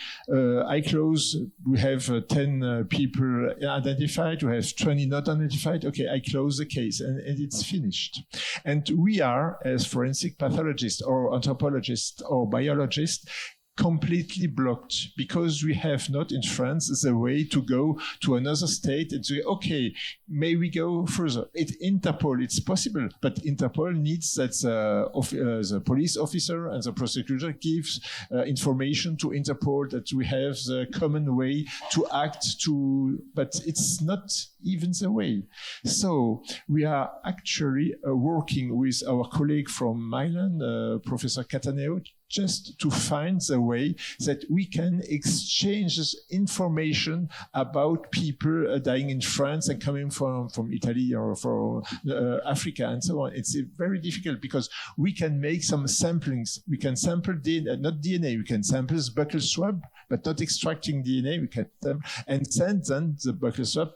I close. We have 10 people identified. We have 20 not identified. Okay, I close the case, and it's finished. And we are, as forensic pathologists or anthropologists or biologists, completely blocked, because we have not in France the way to go to another state and say, okay, may we go further? Interpol, it's possible, but Interpol needs that the police officer and the prosecutor gives information to Interpol that we have the common way to act but it's not even the way. So we are actually working with our colleague from Milan, Professor Cataneo, just to find the way that we can exchange information about people dying in France and coming from Italy or from Africa and so on. It's very difficult because we can make some samplings. We can sample DNA, not DNA, we can sample buccal swab, but not extracting DNA. We can and send then the buccal swab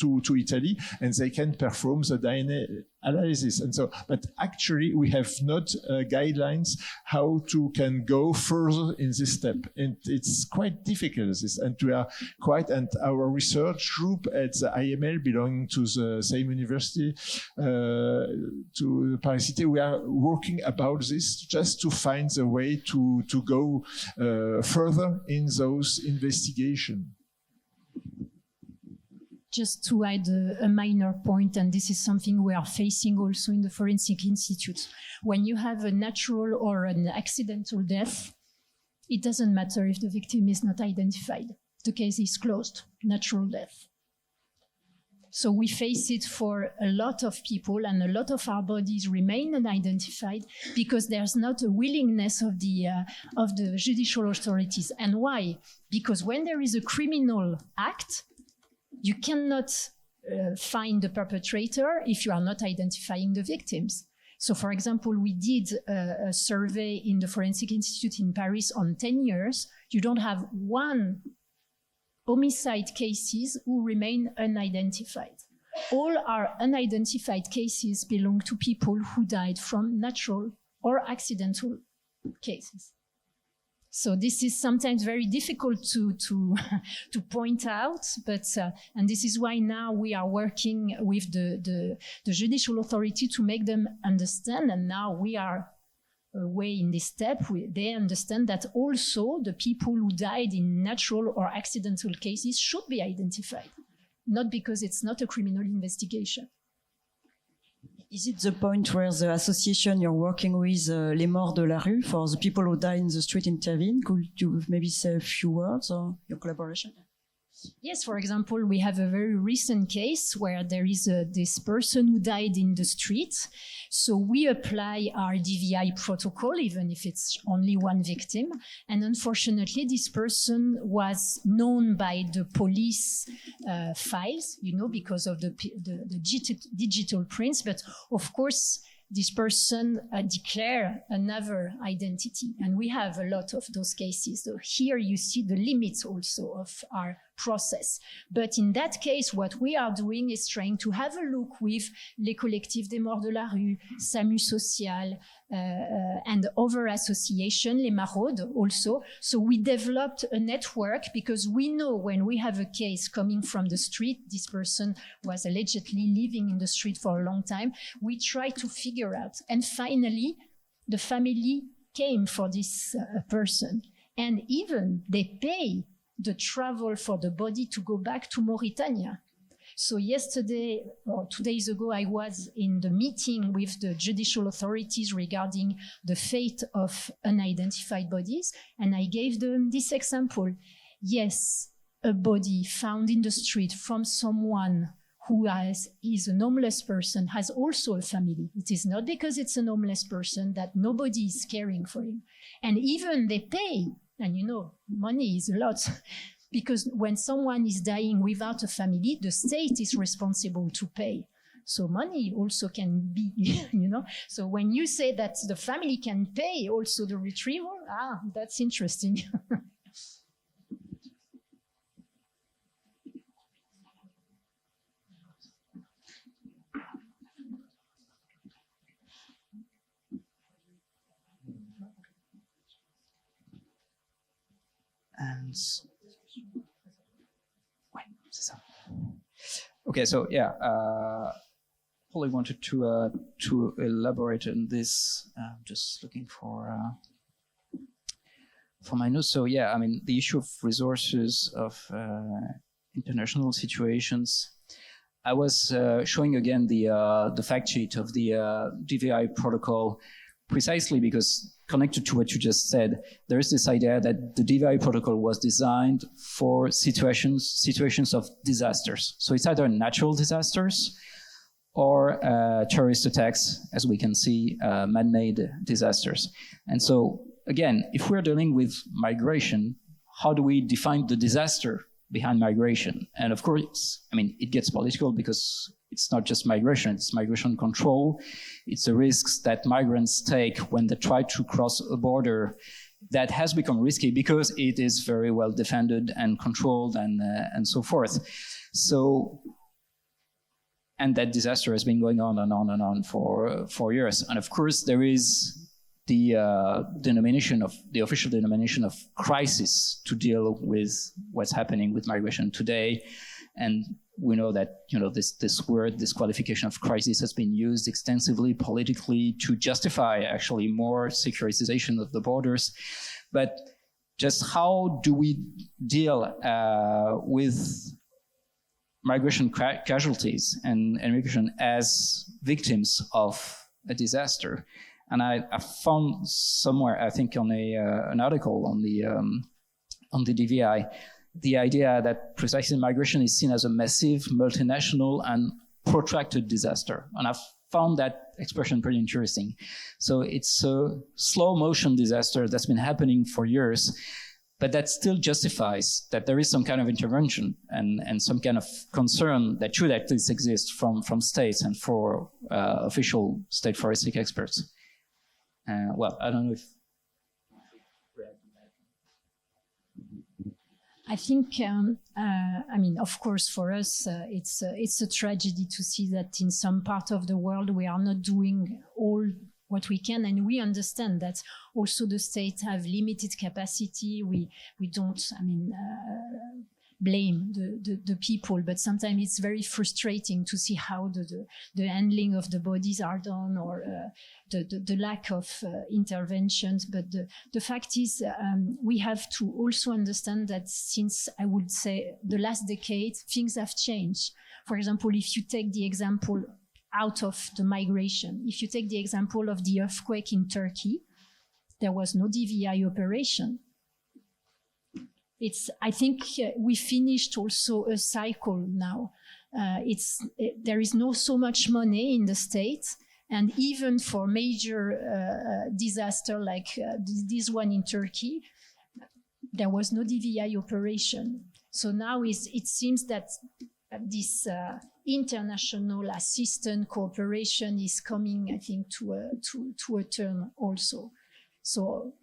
to Italy, and they can perform the DNA analysis. And so, but actually we have not guidelines how to can go further in this step. And it's quite difficult, this. And we are quite, and our research group at the IML belonging to the same university, to Paris Cité, we are working about this just to find the way to go further in those investigations. Just to add a minor point, and this is something we are facing also in the Forensic Institute. When you have a natural or an accidental death, it doesn't matter if the victim is not identified. The case is closed, natural death. So we face it for a lot of people, and a lot of our bodies remain unidentified because there's not a willingness of the judicial authorities. And why? Because when there is a criminal act, you cannot find the perpetrator if you are not identifying the victims. So, for example, we did a survey in the Forensic Institute in Paris on 10 years. You don't have one homicide cases who remain unidentified. All our unidentified cases belong to people who died from natural or accidental cases. So this is sometimes very difficult to point out, but and this is why now we are working with the judicial authority to make them understand. And now we are way in this step. They understand that also the people who died in natural or accidental cases should be identified, not because it's not a criminal investigation. Is it the point where the association you're working with, Les Morts de la Rue, for the people who die in the street, intervene? Could you maybe say a few words or your collaboration? Yes, for example, we have a very recent case where there is this person who died in the street. So we apply our DVI protocol, even if it's only one victim. And unfortunately, this person was known by the police files, you know, because of the digital prints. But of course, this person declared another identity. And we have a lot of those cases. So here you see the limits also of our process. But in that case, what we are doing is trying to have a look with Les Collectifs des Morts de la Rue, SAMU Social, and other associations, Les Maraudes also. So we developed a network because we know when we have a case coming from the street, this person was allegedly living in the street for a long time, we try to figure out. And finally, the family came for this person. And even they pay the travel for the body to go back to Mauritania. So yesterday, or 2 days ago, I was in the meeting with the judicial authorities regarding the fate of unidentified bodies, and I gave them this example. Yes, a body found in the street from someone who is a homeless person has also a family. It is not because it's a homeless person that nobody is caring for him. And even they pay, and you know, money is a lot. Because when someone is dying without a family, the state is responsible to pay. So money also can be, you know. So when you say that the family can pay also the retrieval, that's interesting. And okay, so yeah, Polly wanted to elaborate on this. Just looking for my notes. So yeah, I mean the issue of resources of international situations. I was showing again the fact sheet of the DVI protocol, precisely because connected to what you just said, there is this idea that the DVI protocol was designed for situations of disasters. So it's either natural disasters or terrorist attacks, as we can see, man-made disasters. And so again, if we're dealing with migration, how do we define the disaster behind migration? And of course, I mean, it gets political because it's not just migration, it's migration control. It's the risks that migrants take when they try to cross a border that has become risky because it is very well defended and controlled and so forth. So, and that disaster has been going on and on and on for years. And of course, there is the official denomination of crisis to deal with what's happening with migration today. And we know that, you know, this word, this qualification of crisis has been used extensively politically to justify actually more securitization of the borders. But just how do we deal with migration casualties and migration as victims of a disaster? And I found somewhere, I think on an article on the DVI, the idea that precisely migration is seen as a massive, multinational, and protracted disaster. And I found that expression pretty interesting. So it's a slow motion disaster that's been happening for years, but that still justifies that there is some kind of intervention and some kind of concern that should at least exist from states and for official state forensic experts. Well, I don't know if... I think, I mean, of course, for us, it's a tragedy to see that in some part of the world we are not doing all what we can, and we understand that also the states have limited capacity. We don't, I mean, blame the people, but sometimes it's very frustrating to see how the handling of the bodies are done, or the lack of interventions. But the fact is, we have to also understand that since, I would say, the last decade, things have changed. For example, if you take the example out of the migration, if you take the example of the earthquake in Turkey, there was no DVI operation. I think we finished also a cycle now. There is no so much money in the States, and even for major disaster like this one in Turkey, there was no DVI operation. So now it seems that this international assistance cooperation is coming, I think, to a turn also. So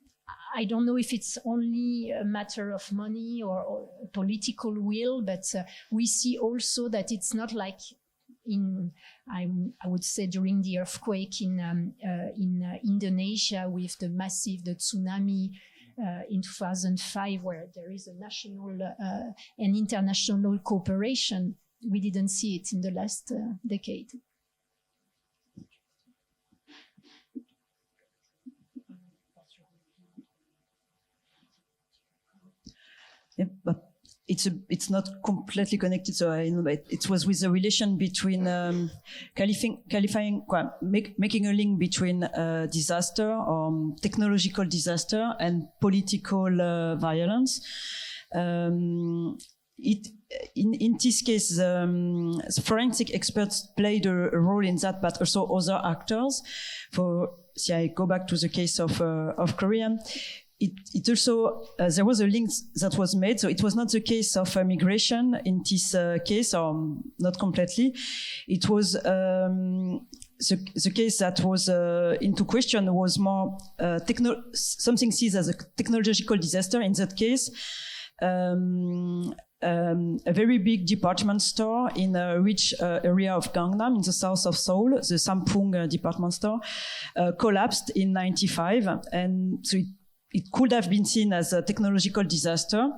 I don't know if it's only a matter of money or political will, but we see also that it's not like I would say during the earthquake in Indonesia with the tsunami in 2005, where there is a national and international cooperation. We didn't see it in the last decade. Yeah, but it's not completely connected. So I know that it was with the relation between making a link between disaster or technological disaster and political violence. In this case, the forensic experts played a role in that, but also other actors. See, I go back to the case of Korea. It also, there was a link that was made. So it was not the case of migration in this case, or not completely. It was the case that was into question was more something seized as a technological disaster. In that case, a very big department store in a rich area of Gangnam in the south of Seoul, the Samsung department store, collapsed in 1995. And so it could have been seen as a technological disaster,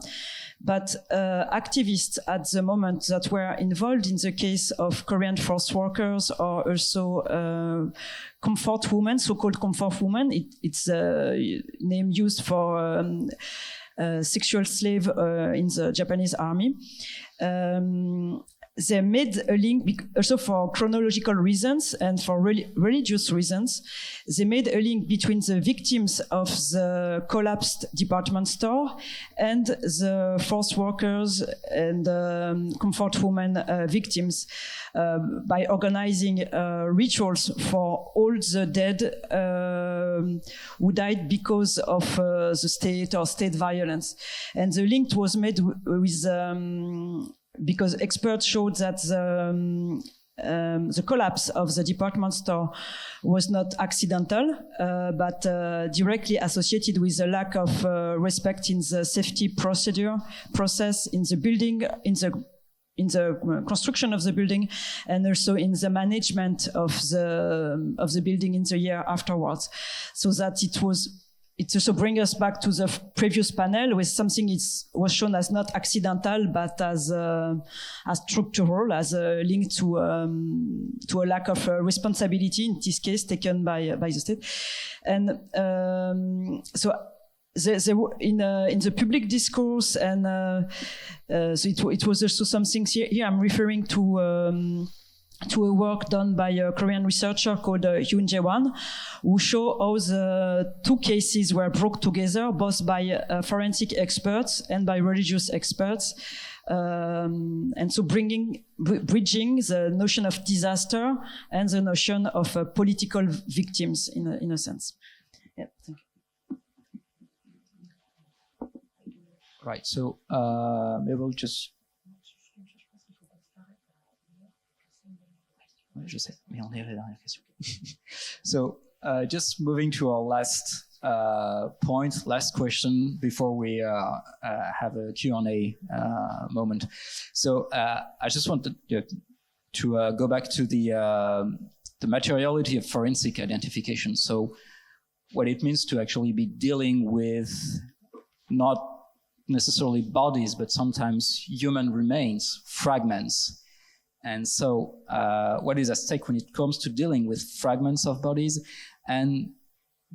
but activists at the moment that were involved in the case of Korean forced workers or also comfort women, so-called comfort women, it's a name used for sexual slave in the Japanese army. they made a link also for chronological reasons and for religious reasons. They made a link between the victims of the collapsed department store and the forced workers and comfort women victims by organizing rituals for all the dead who died because of the state or state violence. And the link was made with because experts showed that the collapse of the department store was not accidental, but directly associated with a lack of respect in the safety process in the building, in the construction of the building, and also in the management of the building in the year afterwards. So that it also brings us back to the previous panel with something was shown as not accidental, but as structural, as a link to a lack of responsibility, in this case, taken by the state. And so in the public discourse, and so it was also something here I'm referring to a work done by a Korean researcher called Yoon Jae-won, who show how the two cases were brought together, both by forensic experts and by religious experts. And so bridging the notion of disaster and the notion of political victims in a sense. Yeah, thank you. Right, so maybe we'll just... So just moving to our last point, last question before we have a Q&A moment. So I just wanted to go back to the materiality of forensic identification. So what it means to actually be dealing with not necessarily bodies, but sometimes human remains, fragments. And so what is at stake when it comes to dealing with fragments of bodies? And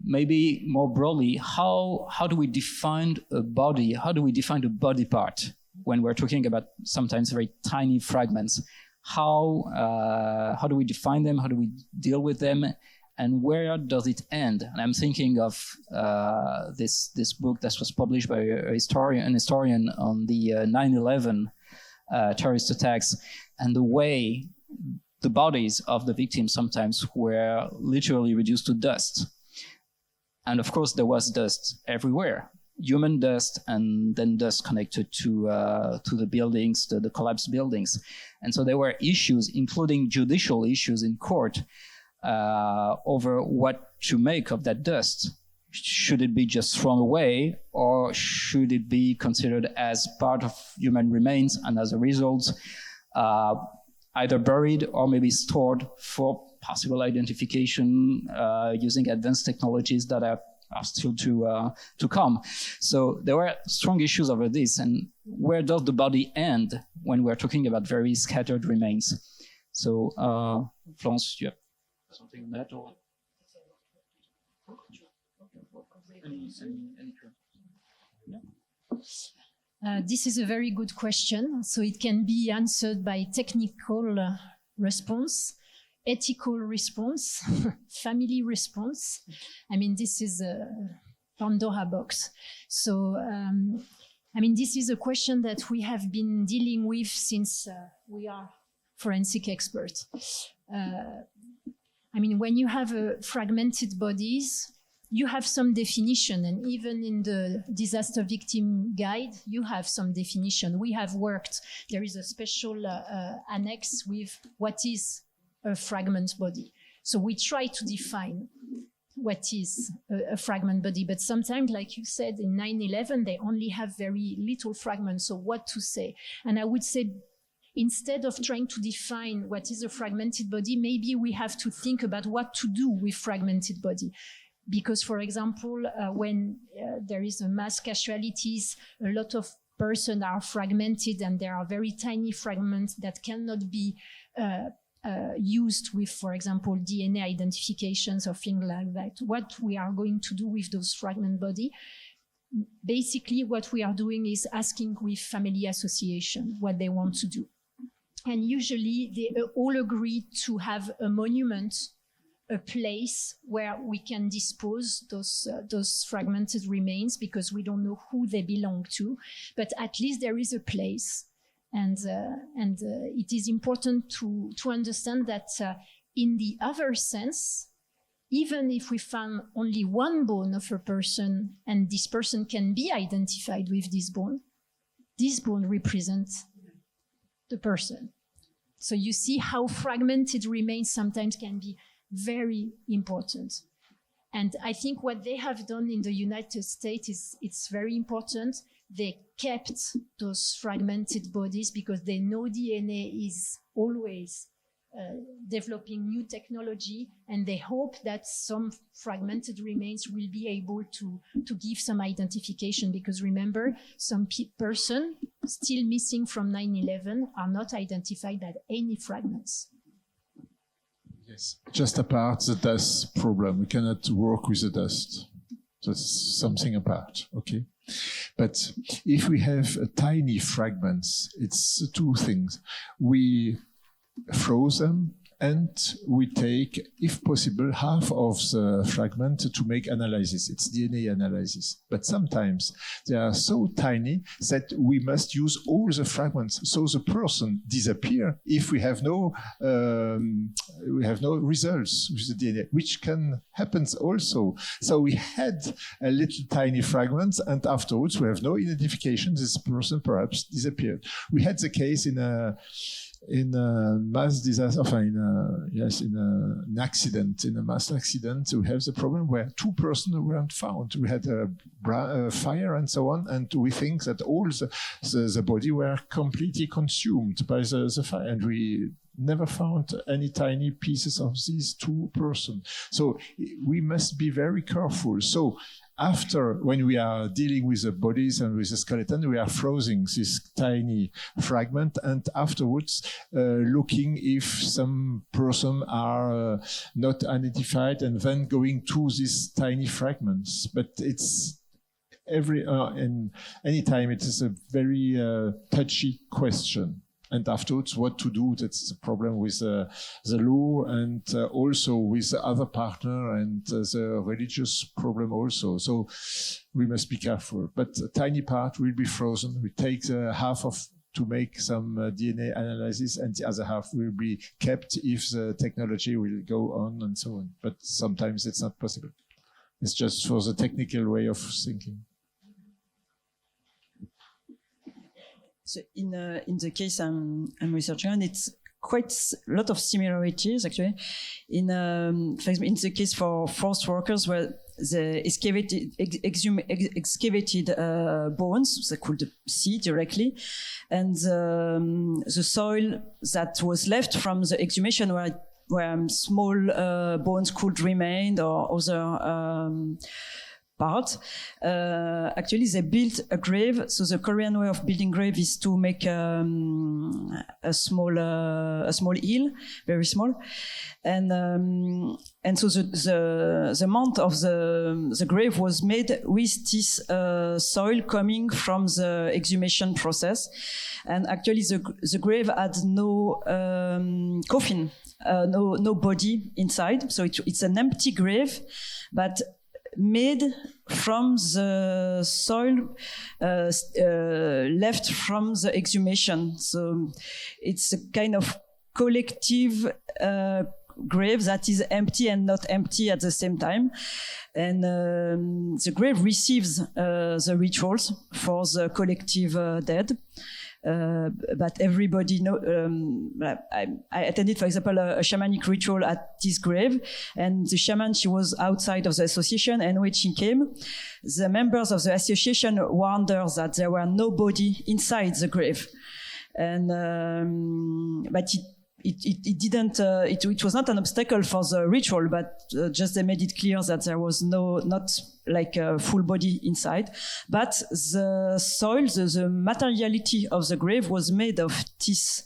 maybe more broadly, how do we define a body? How do we define a body part when we're talking about sometimes very tiny fragments? How do we define them? How do we deal with them? And where does it end? And I'm thinking of this book that was published by an historian on the 9/11 terrorist attacks, and the way the bodies of the victims sometimes were literally reduced to dust. And of course, there was dust everywhere, human dust, and then dust connected to the buildings, the collapsed buildings. And so there were issues, including judicial issues in court, over what to make of that dust. Should it be just thrown away, or should it be considered as part of human remains, and as a result, either buried or maybe stored for possible identification using advanced technologies that are still to come. So there were strong issues over this, and where does the body end when we're talking about very scattered remains? So, Florence, do you have something on that? Or? This is a very good question. So it can be answered by technical response, ethical response, family response. I mean, this is a Pandora box. So, I mean, this is a question that we have been dealing with since we are forensic experts. I mean, when you have fragmented bodies, you have some definition, and even in the disaster victim guide, you have some definition. We have worked, there is a special annex with what is a fragment body. So we try to define what is a fragment body, but sometimes, like you said, in 9/11, they only have very little fragments, so what to say? And I would say, instead of trying to define what is a fragmented body, maybe we have to think about what to do with fragmented body. Because, for example, when there is a mass casualties, a lot of persons are fragmented, and there are very tiny fragments that cannot be used with, for example, DNA identifications or things like that. What we are going to do with those fragment body? Basically, what we are doing is asking with family association what they want to do. And usually they all agree to have a monument, a place where we can dispose those fragmented remains, because we don't know who they belong to, but at least there is a place. And it is important to understand that in the other sense, even if we found only one bone of a person and this person can be identified with this bone represents the person. So you see how fragmented remains sometimes can be very important. And I think what they have done in the United States it's very important. They kept those fragmented bodies because they know DNA is always developing new technology, and they hope that some fragmented remains will be able to give some identification, because remember, some person still missing from 9/11 are not identified by any fragments. Yes, just apart the dust problem. We cannot work with the dust. That's something apart, okay? But if we have tiny fragments, it's two things. We froze them, and we take, if possible, half of the fragment to make analysis. It's DNA analysis. But sometimes they are so tiny that we must use all the fragments. So the person disappears if we have no results with the DNA, which can happen also. So we had a little tiny fragments, and afterwards we have no identification. This person perhaps disappeared. We had the case in a mass disaster, in an accident, in a mass accident, we have the problem where two persons weren't found. We had a fire and so on, and we think that all the body were completely consumed by the fire, and we never found any tiny pieces of these two persons. So we must be very careful. So after, when we are dealing with the bodies and with the skeleton, we are freezing this tiny fragment, and afterwards looking if some person are not identified, and then going to these tiny fragments. But it's any time it is a very touchy question. And afterwards, what to do? That's the problem with the law, and also with the other partner, and the religious problem also. So we must be careful. But a tiny part will be frozen. We take the half of to make some DNA analysis, and the other half will be kept if the technology will go on and so on. But sometimes it's not possible. It's just for the technical way of thinking. So in the case I'm researching on, it's quite a lot of similarities actually. In the case for forced workers, where the excavated bones, they could see directly, and the soil that was left from the exhumation where small bones could remain, or other part. Actually, they built a grave. So the Korean way of building grave is to make a small hill, very small, and so the mount of the grave was made with this soil coming from the exhumation process, and actually the grave had no coffin, no body inside. So it's an empty grave, but made from the soil left from the exhumation. So it's a kind of collective grave that is empty and not empty at the same time. And the grave receives the rituals for the collective dead. But everybody know. I attended, for example, a shamanic ritual at this grave, and the shaman, she was outside of the association, and when she came, the members of the association wondered that there were nobody inside the grave, and but it didn't. It was not an obstacle for the ritual, but just they made it clear that there was not like a full body inside, but the soil, the materiality of the grave was made of this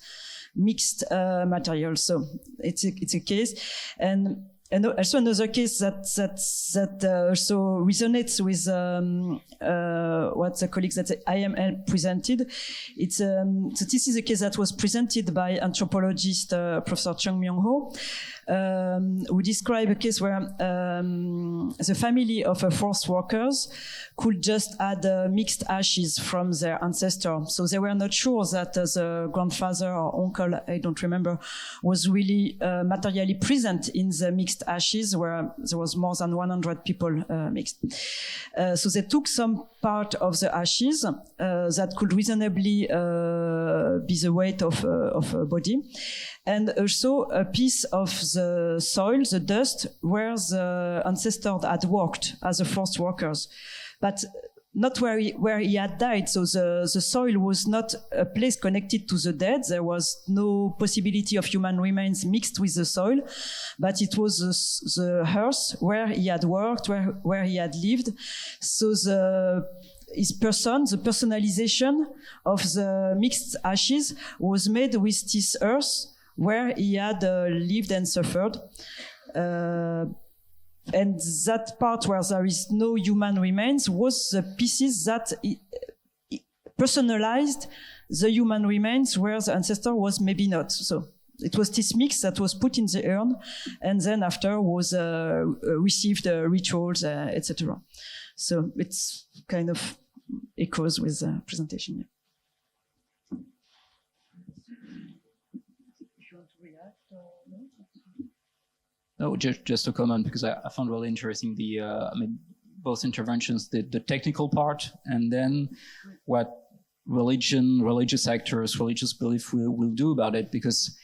mixed material. So it's a case, and also another case that also resonates with what the colleagues at the IML presented. It's so this is a case that was presented by anthropologist Professor Chung Myung-ho, who described a case where the family of forced workers could just add mixed ashes from their ancestor. So they were not sure that the grandfather or uncle, I don't remember, was really materially present in the mixed ashes where there was more than 100 people mixed. So they took some part of the ashes that could reasonably be the weight of a body, and also a piece of the soil, the dust, where the ancestor had worked as a forced workers, but not where he had died. So the soil was not a place connected to the dead. There was no possibility of human remains mixed with the soil, but it was the earth where he had worked, where he had lived. So the personalization of the mixed ashes was made with this earth where he had lived and suffered. And that part where there is no human remains was the pieces that personalized the human remains where the ancestor was maybe not. So it was this mix that was put in the urn, and then after was received rituals, etc. So it's kind of echoes with the presentation. Yeah. No, just a comment, because I found really interesting both interventions, the technical part, and then what religious actors, religious belief will do about it, because,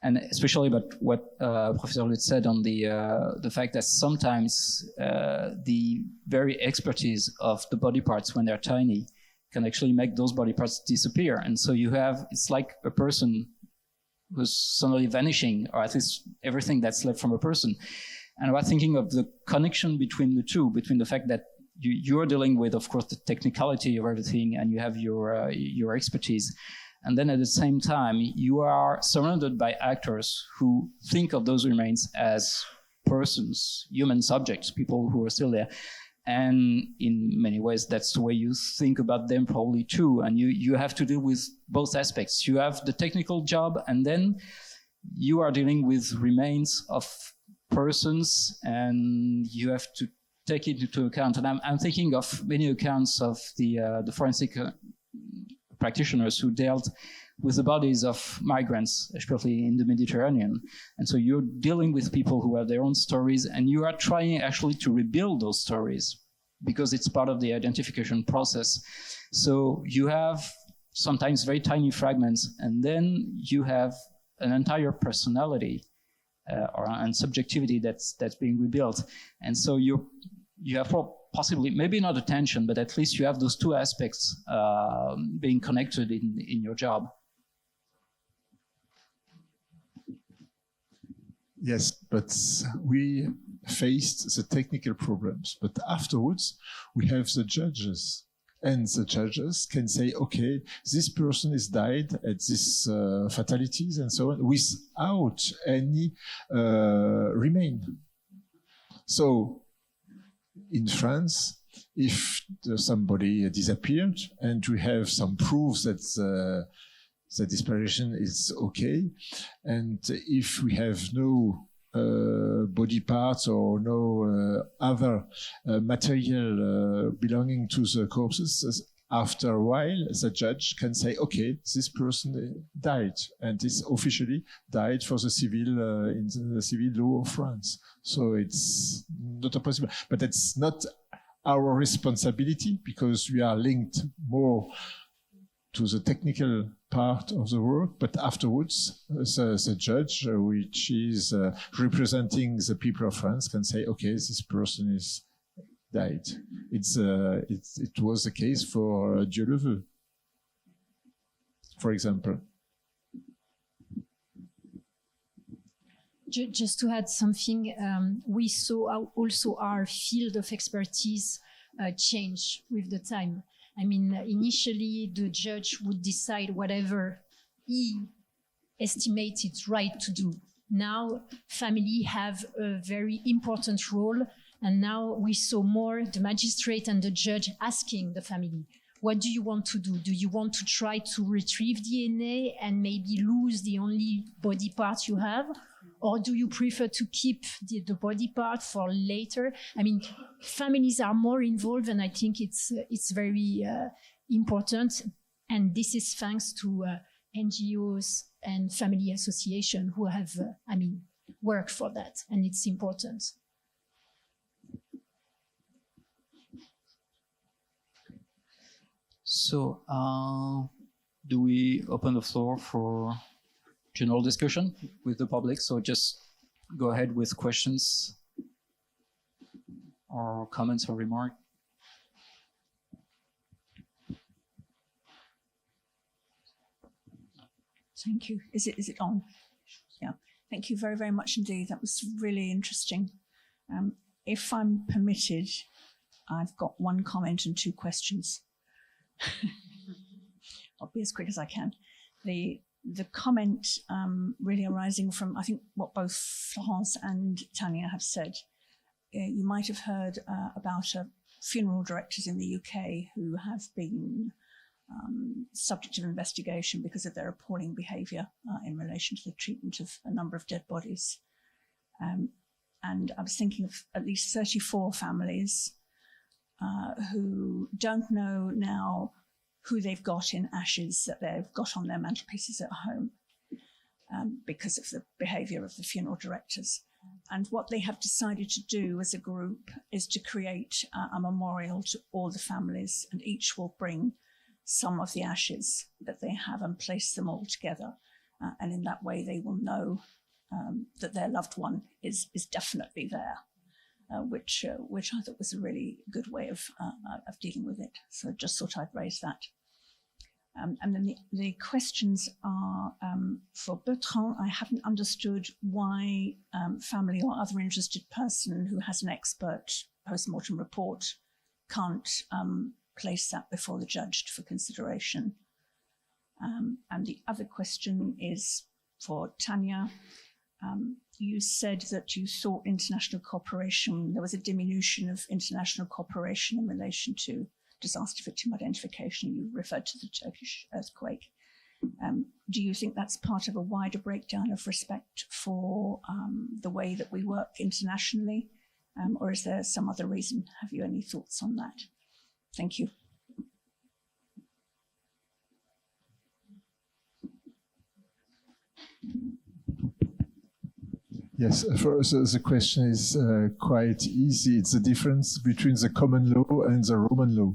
and especially about what Professor Ludes said on the fact that sometimes the very expertise of the body parts when they're tiny can actually make those body parts disappear, and so it's like a person who's suddenly vanishing, or at least everything that's left from a person. And I was thinking of the connection between the two, between the fact that you're dealing with, of course, the technicality of everything, and you have your expertise. And then at the same time, you are surrounded by actors who think of those remains as persons, human subjects, people who are still there. And in many ways, that's the way you think about them probably too. And you have to deal with both aspects. You have the technical job, and then you are dealing with remains of persons, and you have to take it into account. And I'm thinking of many accounts of the forensic practitioners who dealt with the bodies of migrants, especially in the Mediterranean. And so you're dealing with people who have their own stories, and you are trying actually to rebuild those stories because it's part of the identification process. So you have sometimes very tiny fragments, and then you have an entire personality and subjectivity that's being rebuilt. And so you have possibly, maybe not attention, but at least you have those two aspects being connected in your job. Yes, but we faced the technical problems. But afterwards, we have the judges. And the judges can say, okay, this person is died at this fatalities and so on, without any remain. So in France, if somebody disappeared and we have some proofs that the disparition is okay, and if we have no body parts or no other material belonging to the corpses, after a while, the judge can say, okay, this person died, and this officially died for the civil in the civil law of France. So it's not a possible, but it's not our responsibility because we are linked more to the technical part of the work, but afterwards, the judge, which is representing the people of France, can say, okay, this person is died. It was the case for Dieu le veut, for example. Just to add something, we saw also our field of expertise change with the time. I mean, initially the judge would decide whatever he estimated right to do. Now, family have a very important role And now we saw more the magistrate and the judge asking the family, what do you want to do? Do you want to try to retrieve DNA and maybe lose the only body part you have? Or do you prefer to keep the body part for later? I mean, families are more involved, and I think it's very important. And this is thanks to NGOs and family association who have, worked for that, and it's important. So, do we open the floor for general discussion with the public? So just go ahead with questions or comments or remarks. Thank you. Is it on? Yeah. Thank you very, very much indeed. That was really interesting. If I'm permitted, I've got one comment and two questions. I'll be as quick as I can. The comment really arising from, I think, what both Florence and Tania have said. You might have heard about funeral directors in the UK who have been subject of investigation because of their appalling behaviour in relation to the treatment of a number of dead bodies. And I was thinking of at least 34 families who don't know now who they've got in ashes that they've got on their mantelpieces at home because of the behaviour of the funeral directors. And what they have decided to do as a group is to create a memorial to all the families, and each will bring some of the ashes that they have and place them all together. And in that way, they will know that their loved one is definitely there, which I thought was a really good way of dealing with it. So I just thought I'd raise that. And then the questions are for Bertrand. I haven't understood why family or other interested person who has an expert post-mortem report can't place that before the judge for consideration. And the other question is for Tania. You said that you thought international cooperation, there was a diminution of international cooperation in relation to disaster victim identification. You referred to the Turkish earthquake. Do you think that's part of a wider breakdown of respect for the way that we work internationally? Or is there some other reason? Have you any thoughts on that? Thank you. Yes, for us the question is quite easy. It's the difference between the common law and the Roman law.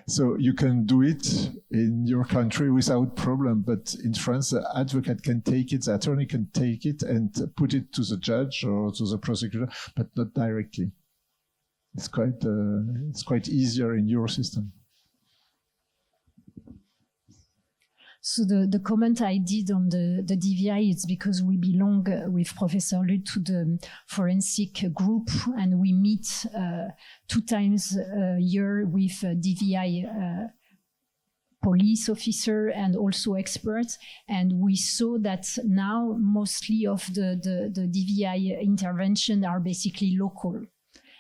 So you can do it in your country without problem, but in France, the advocate can take it, the attorney can take it and put it to the judge or to the prosecutor, but not directly. It's quite easier in your system. So the comment I did on the DVI is because we belong with Professor Ludes to the forensic group, and we meet 2 times a year with DVI police officer and also experts. And we saw that now mostly of the DVI intervention are basically local.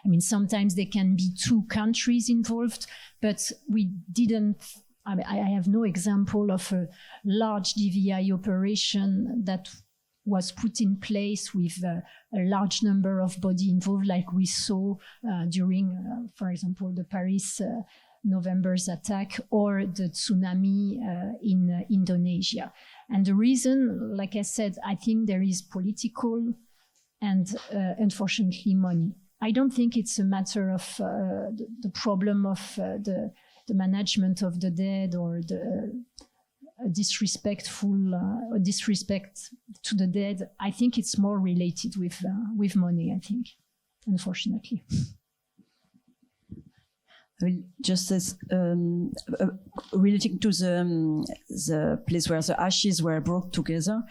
I mean, sometimes there can be 2 countries involved, but we didn't. I have no example of a large DVI operation that was put in place with a large number of bodies involved, like we saw during, for example, the Paris November's attack or the tsunami in Indonesia. And the reason, like I said, I think there is political and unfortunately money. I don't think it's a matter of the problem of the management of the dead or the disrespect to the dead. I think it's more related with money, I think, unfortunately. I mean, just as relating to the place where the ashes were brought together,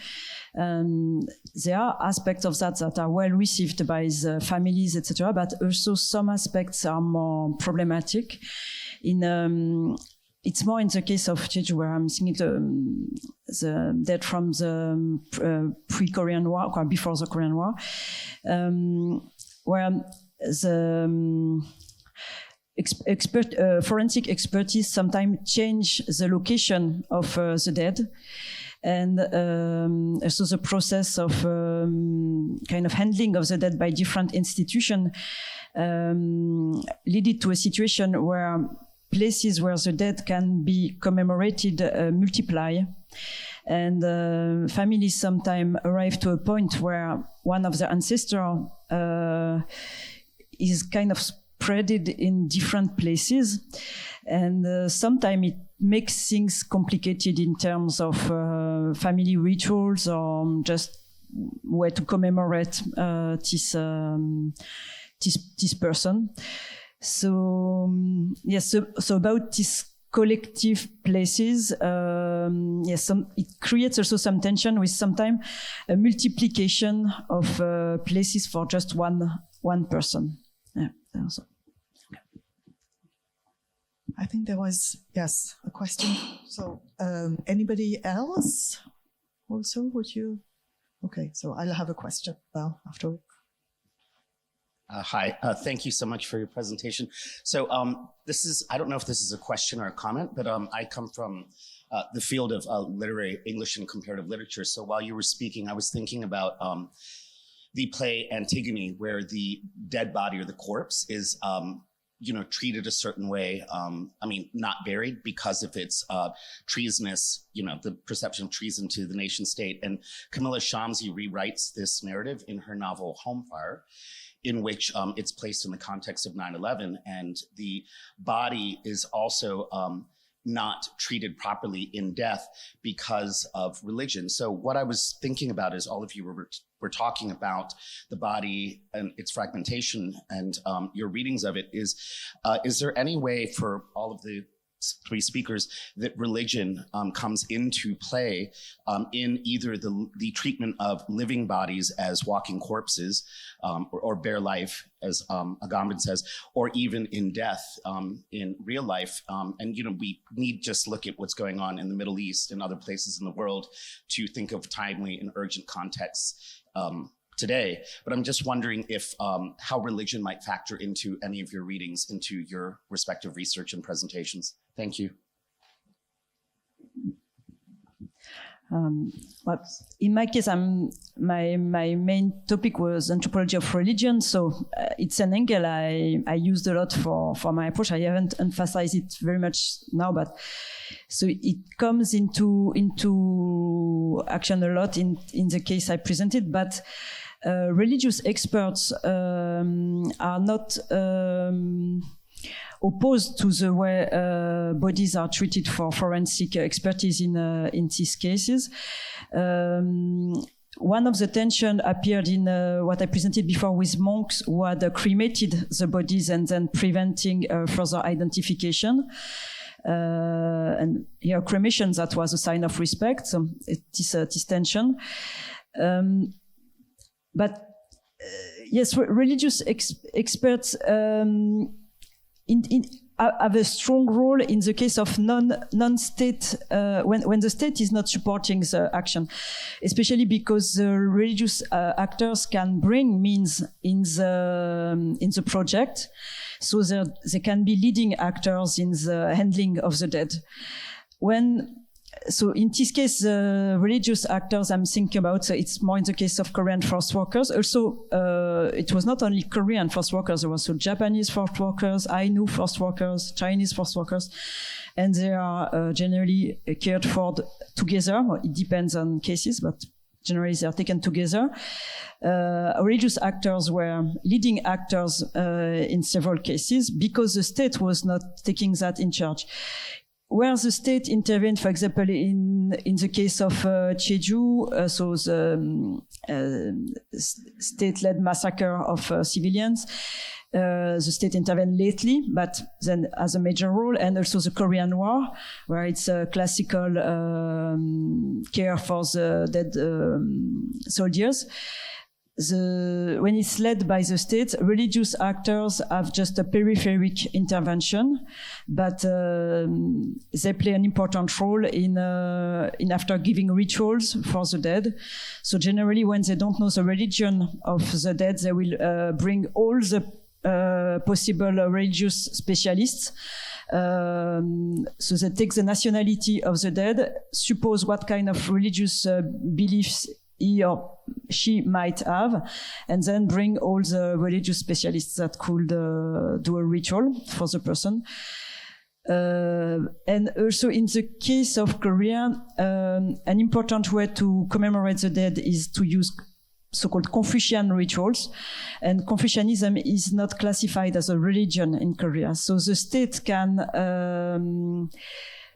there are aspects of that are well received by the families, etc. But also some aspects are more problematic. it's more in the case of Jeju, where I'm thinking the dead from the pre-Korean War, or before the Korean War, where the forensic expertise sometimes change the location of the dead. And so the process of kind of handling of the dead by different institutions led to a situation where places where the dead can be commemorated multiply. And families sometimes arrive to a point where one of the ancestors is kind of spreaded in different places. And sometimes it makes things complicated in terms of family rituals or just way to commemorate this person. So yes, so about these collective places, yes, it creates also some tension with sometimes a multiplication of places for just one person. Yeah. So. I think there was, yes, a question. So anybody else also, would you? Okay, so I'll have a question now afterward. Hi, thank you so much for your presentation. So this is, I don't know if this is a question or a comment, but I come from the field of literary English and comparative literature. So while you were speaking, I was thinking about the play Antigone, where the dead body or the corpse is treated a certain way. I mean, not buried because of its treasonous, the perception of treason to the nation state. And Camilla Shamsi rewrites this narrative in her novel Home Fire, in which it's placed in the context of 9/11, and the body is also not treated properly in death because of religion. So what I was thinking about is all of you were talking about the body and its fragmentation and your readings of it. Is there any way for all of the three speakers that religion comes into play in either the treatment of living bodies as walking corpses or bare life, as Agamben says, or even in death in real life? And we need just look at what's going on in the Middle East and other places in the world to think of timely and urgent contexts today. But I'm just wondering if how religion might factor into any of your readings, into your respective research and presentations. Thank you. Well, in my case, my main topic was anthropology of religion, so it's an angle I used a lot for my approach. I haven't emphasized it very much now, but so it comes into action a lot in the case I presented, but religious experts are not opposed to the way bodies are treated for forensic expertise in these cases. One of the tension appeared in what I presented before with monks who had cremated the bodies and then preventing further identification. And here, cremation, that was a sign of respect, so this tension. But yes, religious experts have a strong role in the case of non-state, when the state is not supporting the action, especially because the religious actors can bring means in the project, so they can be leading actors in the handling of the dead. So in this case, religious actors I'm thinking about, so it's more in the case of Korean forced workers. Also, it was not only Korean forced workers, there were also Japanese forced workers, Ainu forced workers, Chinese forced workers, and they are generally cared for together. Well, it depends on cases, but generally they are taken together. Religious actors were leading actors in several cases because the state was not taking that in charge. Where the state intervened, for example, in the case of Jeju, so the state-led massacre of civilians, the state intervened lately, but then as a major role, and also the Korean War, where it's a classical care for the dead soldiers. when it's led by the state, religious actors have just a peripheric intervention, but they play an important role in after giving rituals for the dead. So generally, when they don't know the religion of the dead, they will bring all the possible religious specialists. So they take the nationality of the dead, suppose what kind of religious beliefs he or she might have, and then bring all the religious specialists that could do a ritual for the person. And also in the case of Korea, an important way to commemorate the dead is to use so-called Confucian rituals. And Confucianism is not classified as a religion in Korea. So the state can...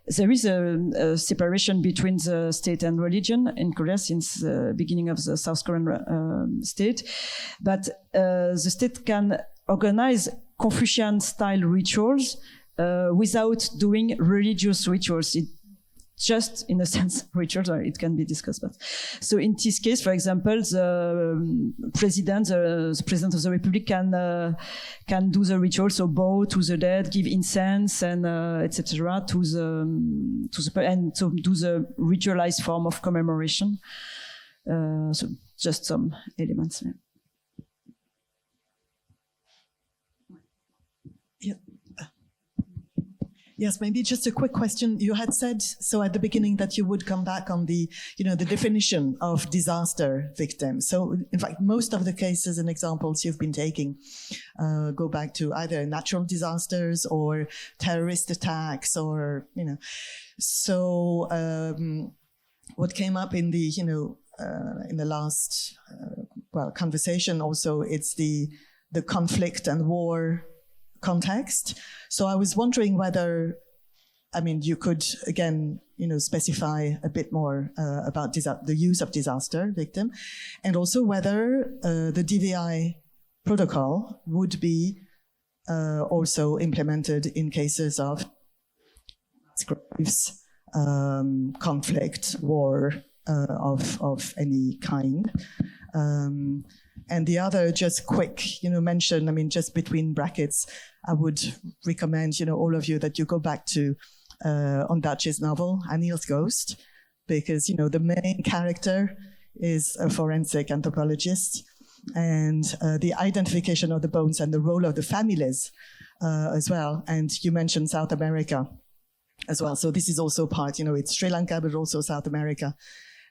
there is a separation between the state and religion in Korea since the beginning of the South Korean state. But the state can organize Confucian-style rituals without doing religious rituals. It just, in a sense, rituals, or it can be discussed. But so in this case, for example, the president of the Republic can do the ritual, so bow to the dead, give incense, and etc. to the and so do the ritualized form of commemoration. So just some elements. Yeah. Yes, maybe just a quick question. You had said so at the beginning that you would come back on the, the definition of disaster victim. So in fact, most of the cases and examples you've been taking go back to either natural disasters or terrorist attacks or, So what came up in the, in the last, conversation also, it's the conflict and war context. So I was wondering whether, you could again, specify a bit more about the use of disaster victim, and also whether the DVI protocol would be also implemented in cases of graves, conflict, war of any kind. And the other, just quick, mention, just between brackets, I would recommend, all of you that you go back to Ondaatje's novel, Anil's Ghost, because, the main character is a forensic anthropologist, and the identification of the bones and the role of the families as well. And you mentioned South America as well. So this is also part, it's Sri Lanka, but also South America.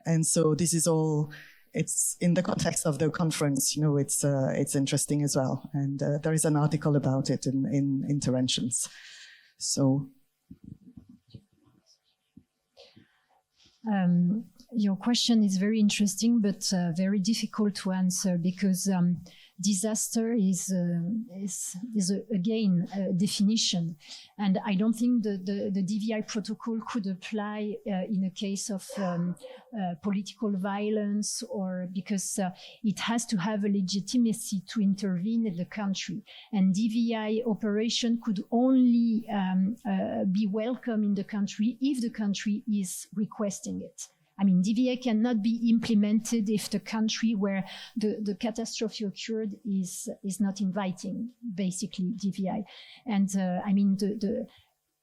And so this is all... It's in the context of the conference, it's interesting as well. And there is an article about it in Interventions. So. Your question is very interesting, but very difficult to answer because disaster is again a definition, and I don't think the DVI protocol could apply in a case of political violence, or because it has to have a legitimacy to intervene in the country, and DVI operation could only be welcome in the country if the country is requesting it. DVI cannot be implemented if the country where the catastrophe occurred is not inviting, basically, DVI. And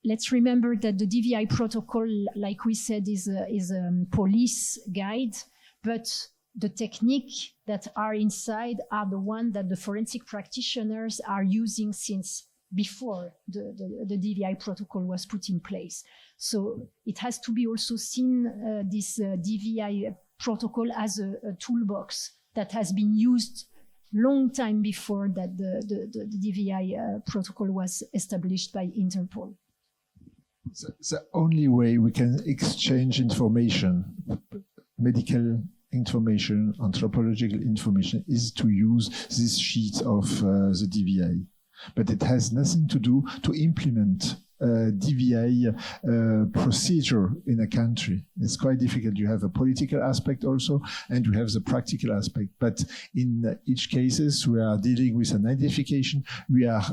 let's remember that the DVI protocol, like we said, is a police guide, but the technique that are inside are the one that the forensic practitioners are using since before the DVI protocol was put in place. So it has to be also seen, this DVI protocol as a toolbox that has been used long time before that the DVI protocol was established by Interpol. The only way we can exchange information, medical information, anthropological information, is to use this sheet of the DVI. But it has nothing to do to implement DVI procedure in a country. It's quite difficult. You have a political aspect also, and you have the practical aspect. But in each cases, we are dealing with an identification. We are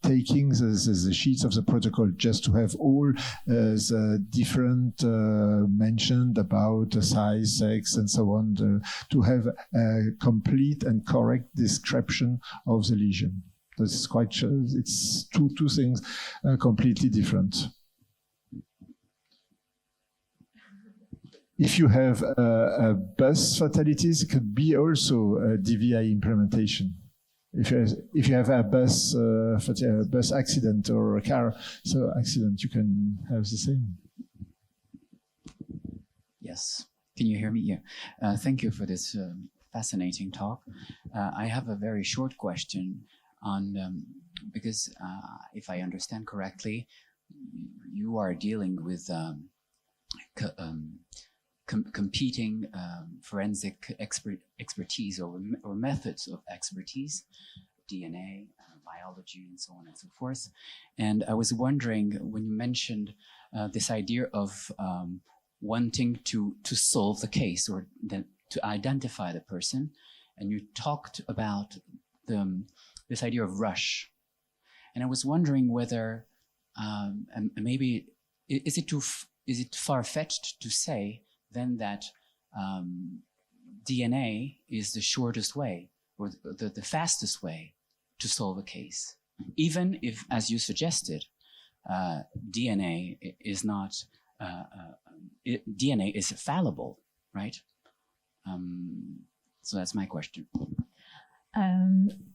taking the sheets of the protocol just to have all the different mentioned about size, sex, and so on, to have a complete and correct description of the lesion. This is quite. It's two things completely different. If you have a bus fatalities, it could be also a DVI implementation. If you have a bus accident or a car accident, you can have the same. Yes. Can you hear me? Yeah. Thank you for this fascinating talk. I have a very short question on because if I understand correctly, you are dealing with competing forensic expertise or methods of expertise, DNA, biology, and so on and so forth. And I was wondering, when you mentioned this idea of wanting to solve the case or to identify the person, and you talked about this idea of rush. And I was wondering whether, and maybe, is it far-fetched to say then that DNA is the shortest way or the fastest way to solve a case, even if, as you suggested, DNA is not, DNA is fallible, right? So that's my question.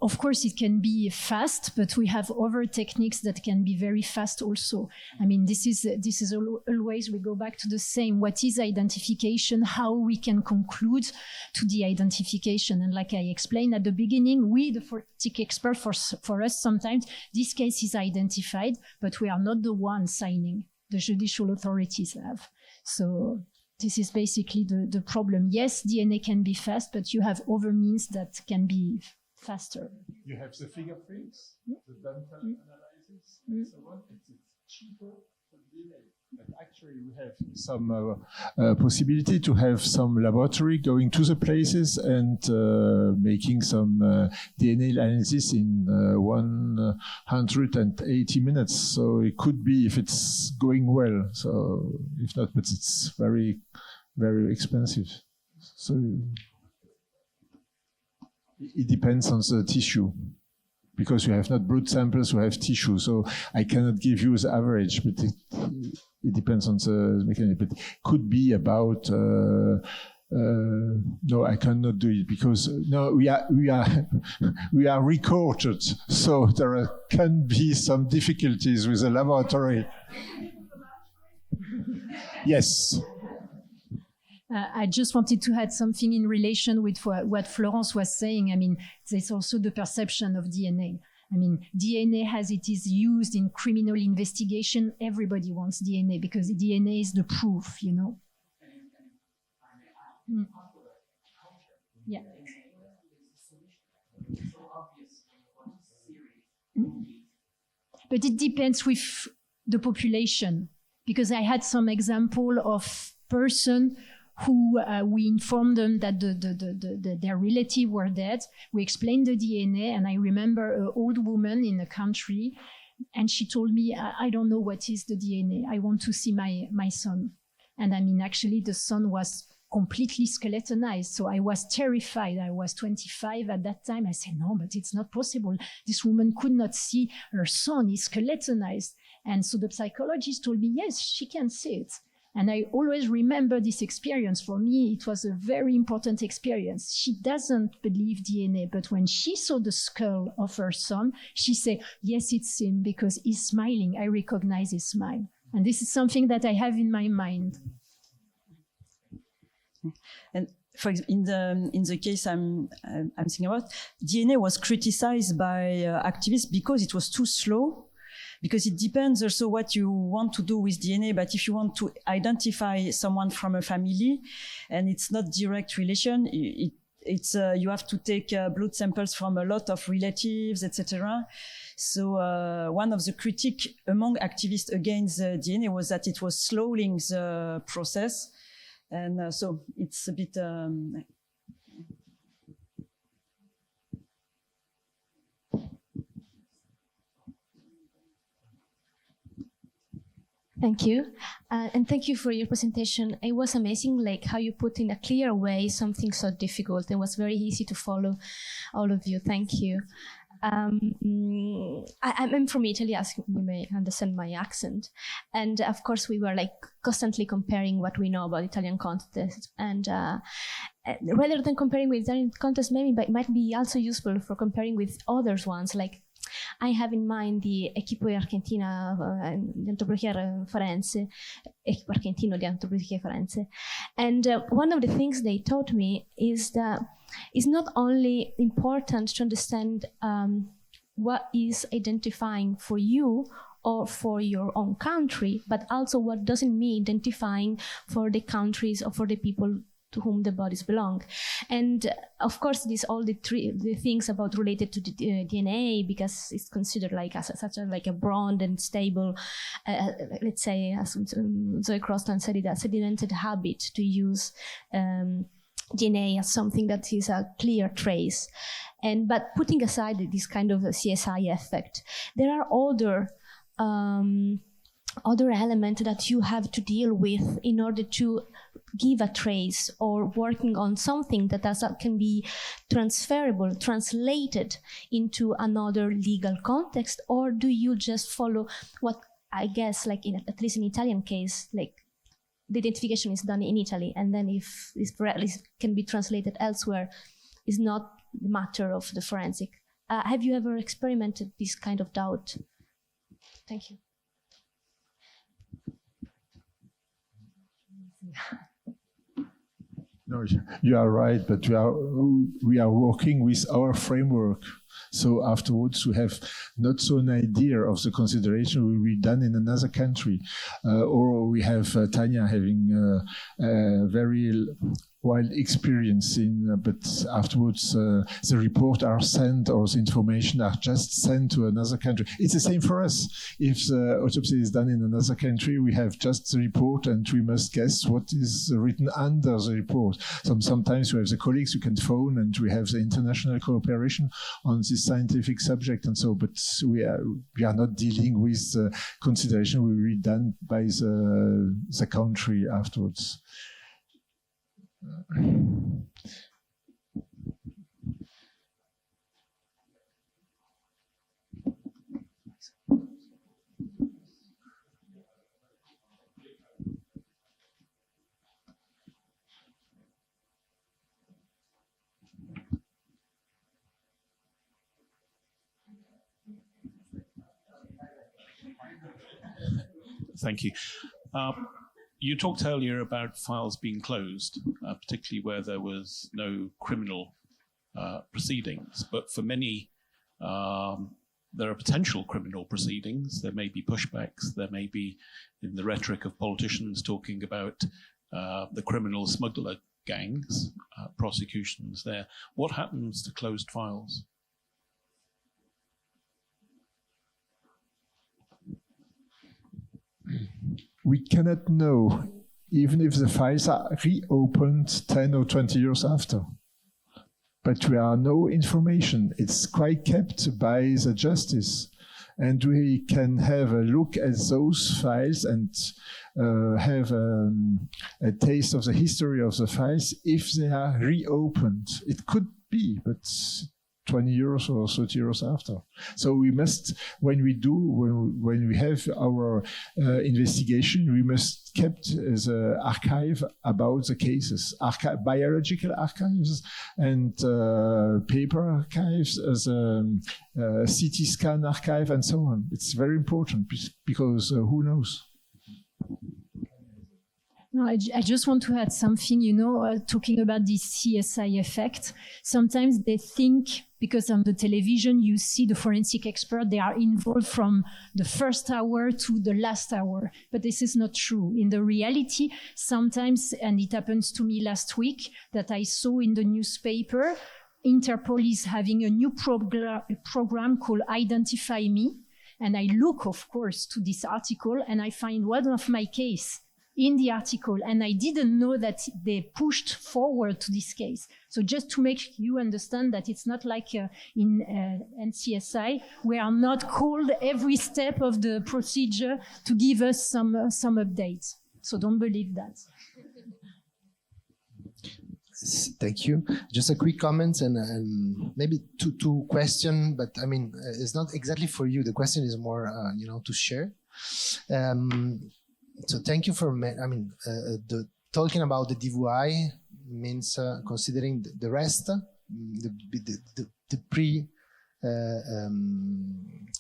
Of course, it can be fast, but we have other techniques that can be very fast also. I mean, this is always, we go back to the same. What is identification? How we can conclude to the identification? And like I explained at the beginning, we, the forensic expert, for us, sometimes this case is identified, but we are not the ones signing. The judicial authorities have. So this is basically the problem. Yes, DNA can be fast, but you have other means that can be faster. You have the fingerprints, the dental analysis, and so on. It's cheaper than DNA. But actually, we have some possibility to have some laboratory going to the places and making some DNA analysis in 180 minutes. So it could be if it's going well. So if not, but it's very, very expensive. So it depends on the tissue, because you have not blood samples, you have tissue. So I cannot give you the average, but it depends on the mechanism. But it could be about, no, I cannot do it because no, we are recorded. So there can be some difficulties with the laboratory. Yes. I just wanted to add something in relation with what Florence was saying. I mean, there's also the perception of DNA. I mean, DNA, as it is used in criminal investigation, everybody wants DNA because DNA is the proof, you know. Mm. Yeah. Mm. But it depends with the population, because I had some example of person who we informed them that their relative were dead. We explained the DNA, and I remember an old woman in a country, and she told me, I don't know what is the DNA. I want to see my son. And I mean, actually, the son was completely skeletonized. So I was terrified. I was 25 at that time. I said, no, but it's not possible. This woman could not see her son. He's skeletonized. And so the psychologist told me, yes, she can see it. And I always remember this experience. For me, it was a very important experience. She doesn't believe DNA, but when she saw the skull of her son, she said, yes, it's him because he's smiling. I recognize his smile. And this is something that I have in my mind. And for example, in the case I'm thinking about, DNA was criticized by activists because it was too slow. Because it depends also what you want to do with DNA. But if you want to identify someone from a family, and it's not direct relation, it's you have to take blood samples from a lot of relatives, etc. So one of the critiques among activists against the DNA was that it was slowing the process. And so it's a bit... Thank you. And thank you for your presentation. It was amazing, like how you put in a clear way something so difficult. It was very easy to follow, all of you. Thank you. I'm from Italy, as you may understand my accent. And of course, we were like constantly comparing what we know about Italian context. And rather than comparing with Italian context, maybe it might be also useful for comparing with others ones, like I have in mind the Equipo Argentina di Antropologia Forense, Equipo Argentino di Antropologia Forense. And one of the things they taught me is that it's not only important to understand what is identifying for you or for your own country, but also what doesn't mean identifying for the countries or for the people to whom the bodies belong. And of course, all the things about related to the DNA, because it's considered like such a broad and stable, let's say, as Zoe Crossland said, a sedimented habit to use DNA as something that is a clear trace. But putting aside this kind of CSI effect, there are other elements that you have to deal with in order to give a trace or working on something that can be transferable, translated into another legal context, or do you just follow what I guess, like at least in Italian case, like the identification is done in Italy, and then if it can be translated elsewhere, is not the matter of the forensic. Have you ever experimented this kind of doubt? Thank you. No, you are right, but we are working with our framework. So afterwards, we have not so an idea of the consideration will be done in another country, or we have Tania having a very wild experience but afterwards the report are sent or the information are just sent to another country. It's the same for us. If the autopsy is done in another country, we have just the report and we must guess what is written under the report. Sometimes we have the colleagues you can phone and we have the international cooperation on this scientific subject and so, but we are not dealing with the consideration will be done by the country afterwards. Thank you. You talked earlier about files being closed, particularly where there was no criminal proceedings. But for many, there are potential criminal proceedings. There may be pushbacks. There may be, in the rhetoric of politicians, talking about the criminal smuggler gangs, prosecutions there. What happens to closed files? We cannot know, even if the files are reopened 10 or 20 years after. But we have no information. It's quite kept by the justice. And we can have a look at those files and have a taste of the history of the files if they are reopened. It could be, but 20 years or 30 years after. So we must, when we have our investigation, we must keep the archive about the cases, biological archives and paper archives, as CT scan archive and so on. It's very important because who knows? No, I just want to add something, talking about the CSI effect. Sometimes they think, because on the television you see the forensic expert, they are involved from the first hour to the last hour. But this is not true. In the reality, sometimes, and it happens to me last week, that I saw in the newspaper Interpol is having a new program called Identify Me. And I look, of course, to this article and I find one of my case in the article. And I didn't know that they pushed forward to this case. So just to make you understand that it's not like in NCSI, we are not called every step of the procedure to give us some updates. So don't believe that. Thank you. Just a quick comment and maybe two questions, but I mean, it's not exactly for you. The question is more, to share. So thank you for, talking about the DVI means considering the rest, the pre,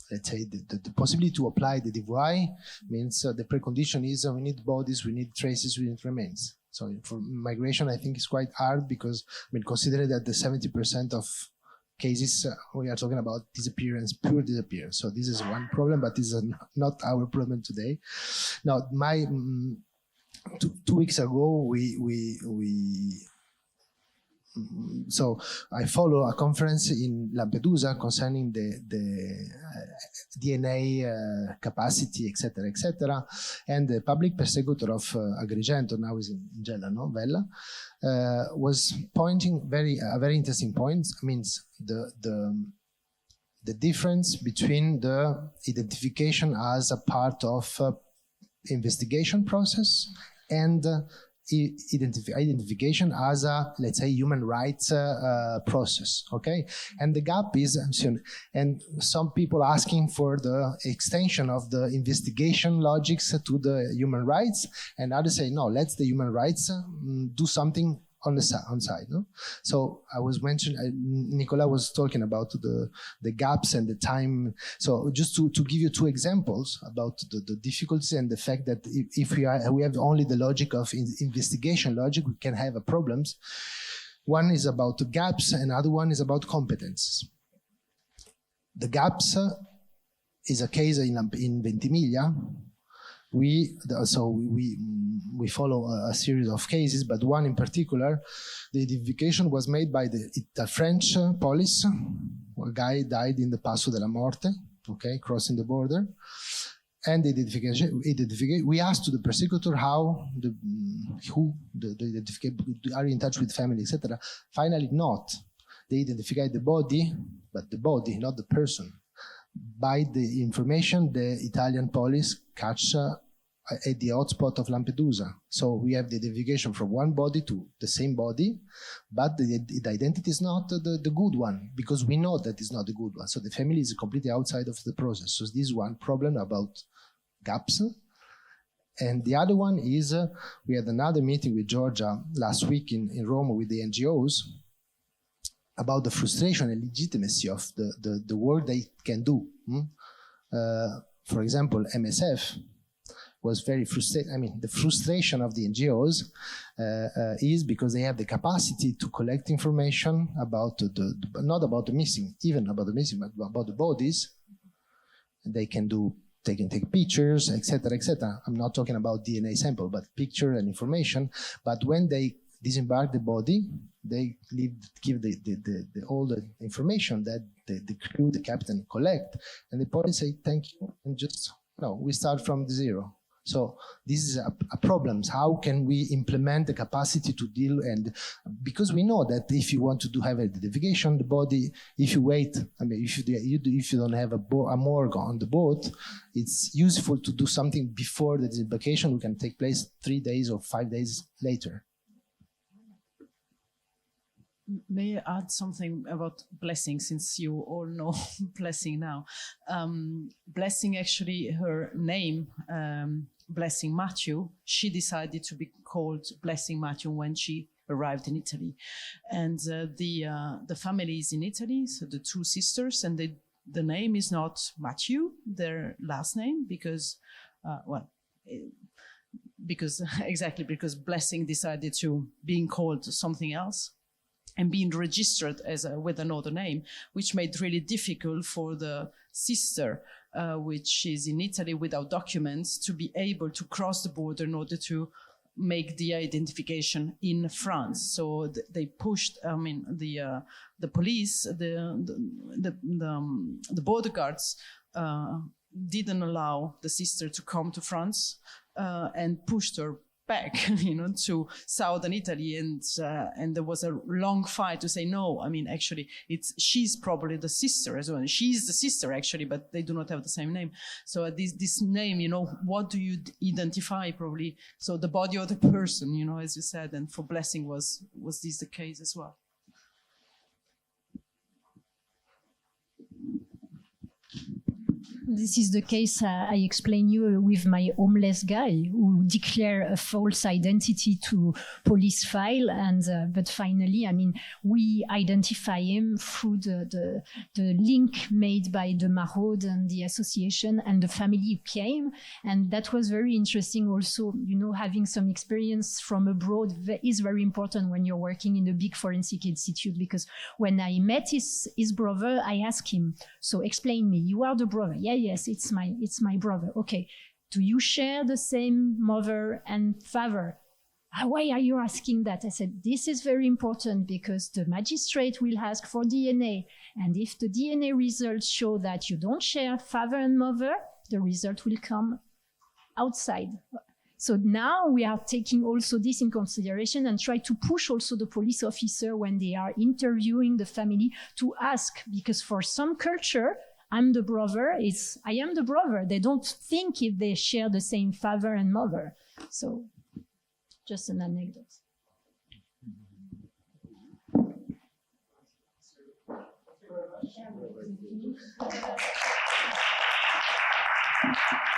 let's say the possibility to apply the DVI means the precondition is we need bodies, we need traces, we need remains. So for migration, I think it's quite hard because, considering that the 70% of cases we are talking about disappearance, pure disappearance. So this is one problem, but this is not our problem today. Now, my 2 weeks ago, so I follow a conference in Lampedusa concerning the DNA capacity, etc., and the public persecutor of Agrigento, now is in Gela, no? Vella, was pointing a very interesting point. Means the difference between the identification as a part of investigation process and identification as a, let's say, human rights process, okay? And the gap is, and some people asking for the extension of the investigation logics to the human rights, and others say, no, let's the human rights do something on the side, no? So I was mentioning, Nicolas was talking about the gaps and the time. So just to give you two examples about the difficulties and the fact that if we have only the logic of investigation logic, we can have problems. One is about the gaps, and other one is about competences. The gaps is a case in Ventimiglia. We follow a series of cases, but one in particular, the identification was made by the French police. A guy died in the Passo della Morte, okay, crossing the border. And the identification, we asked to the persecutor how the are in touch with family, etc. Finally, not. They identified the body, but the body, not the person. By the information the Italian police catch at the hotspot of Lampedusa. So we have the identification from one body to the same body, but the identity is not the good one, because we know that it's not the good one. So the family is completely outside of the process. So this is one problem about gaps. And the other one is, we had another meeting with Georgia last week in Rome with the NGOs, about the frustration and legitimacy of the work they can do. For example, MSF was very frustrated. I mean, the frustration of the NGOs is because they have the capacity to collect information about not about the missing, even about the missing, but about the bodies. They can take pictures, etc., etc. I'm not talking about DNA sample, but picture and information. But when they disembark the body, they give all the information that the crew, the captain collect, and the police say thank you, and just we start from zero. So this is a problem. How can we implement the capacity to deal? And because we know that if you want to have identification, the body, if you wait, if you don't have a morgue on the boat, it's useful to do something before the disembarkation, which can take place 3 days or 5 days later. May I add something about Blessing, since you all know Blessing now? Blessing, actually, her name, Blessing Matthew, she decided to be called Blessing Matthew when she arrived in Italy. And the family is in Italy, so the two sisters, and the name is not Matthew, their last name, because because Blessing decided to being called something else and being registered with another name, which made it really difficult for the sister, which is in Italy without documents, to be able to cross the border in order to make the identification in France. So they pushed. I mean, the police, the border guards didn't allow the sister to come to France and pushed her back, to southern Italy, and there was a long fight to say no. I mean, actually, she's probably the sister as well. She's the sister actually, but they do not have the same name. So this name, what do you identify? Probably so the body of the person, as you said. And for Blessing, was this the case as well? This is the case I explained you with my homeless guy who declared a false identity to police file, and but finally, I mean, we identify him through the link made by the Maraude and the association and the family who came, and that was very interesting. Also, having some experience from abroad is very important when you're working in a big forensic institute, because when I met his brother, I asked him, "So explain me, you are the brother?" "Yeah, yes, it's my brother." "Okay, do you share the same mother and father?" "Why are you asking that?" I said, "This is very important because the magistrate will ask for DNA, and if the DNA results show that you don't share father and mother, the result will come outside." So now we are taking also this in consideration and try to push also the police officer when they are interviewing the family to ask, because for some culture, I'm the brother, I am the brother. They don't think if they share the same father and mother. So just an anecdote. Thank you very much.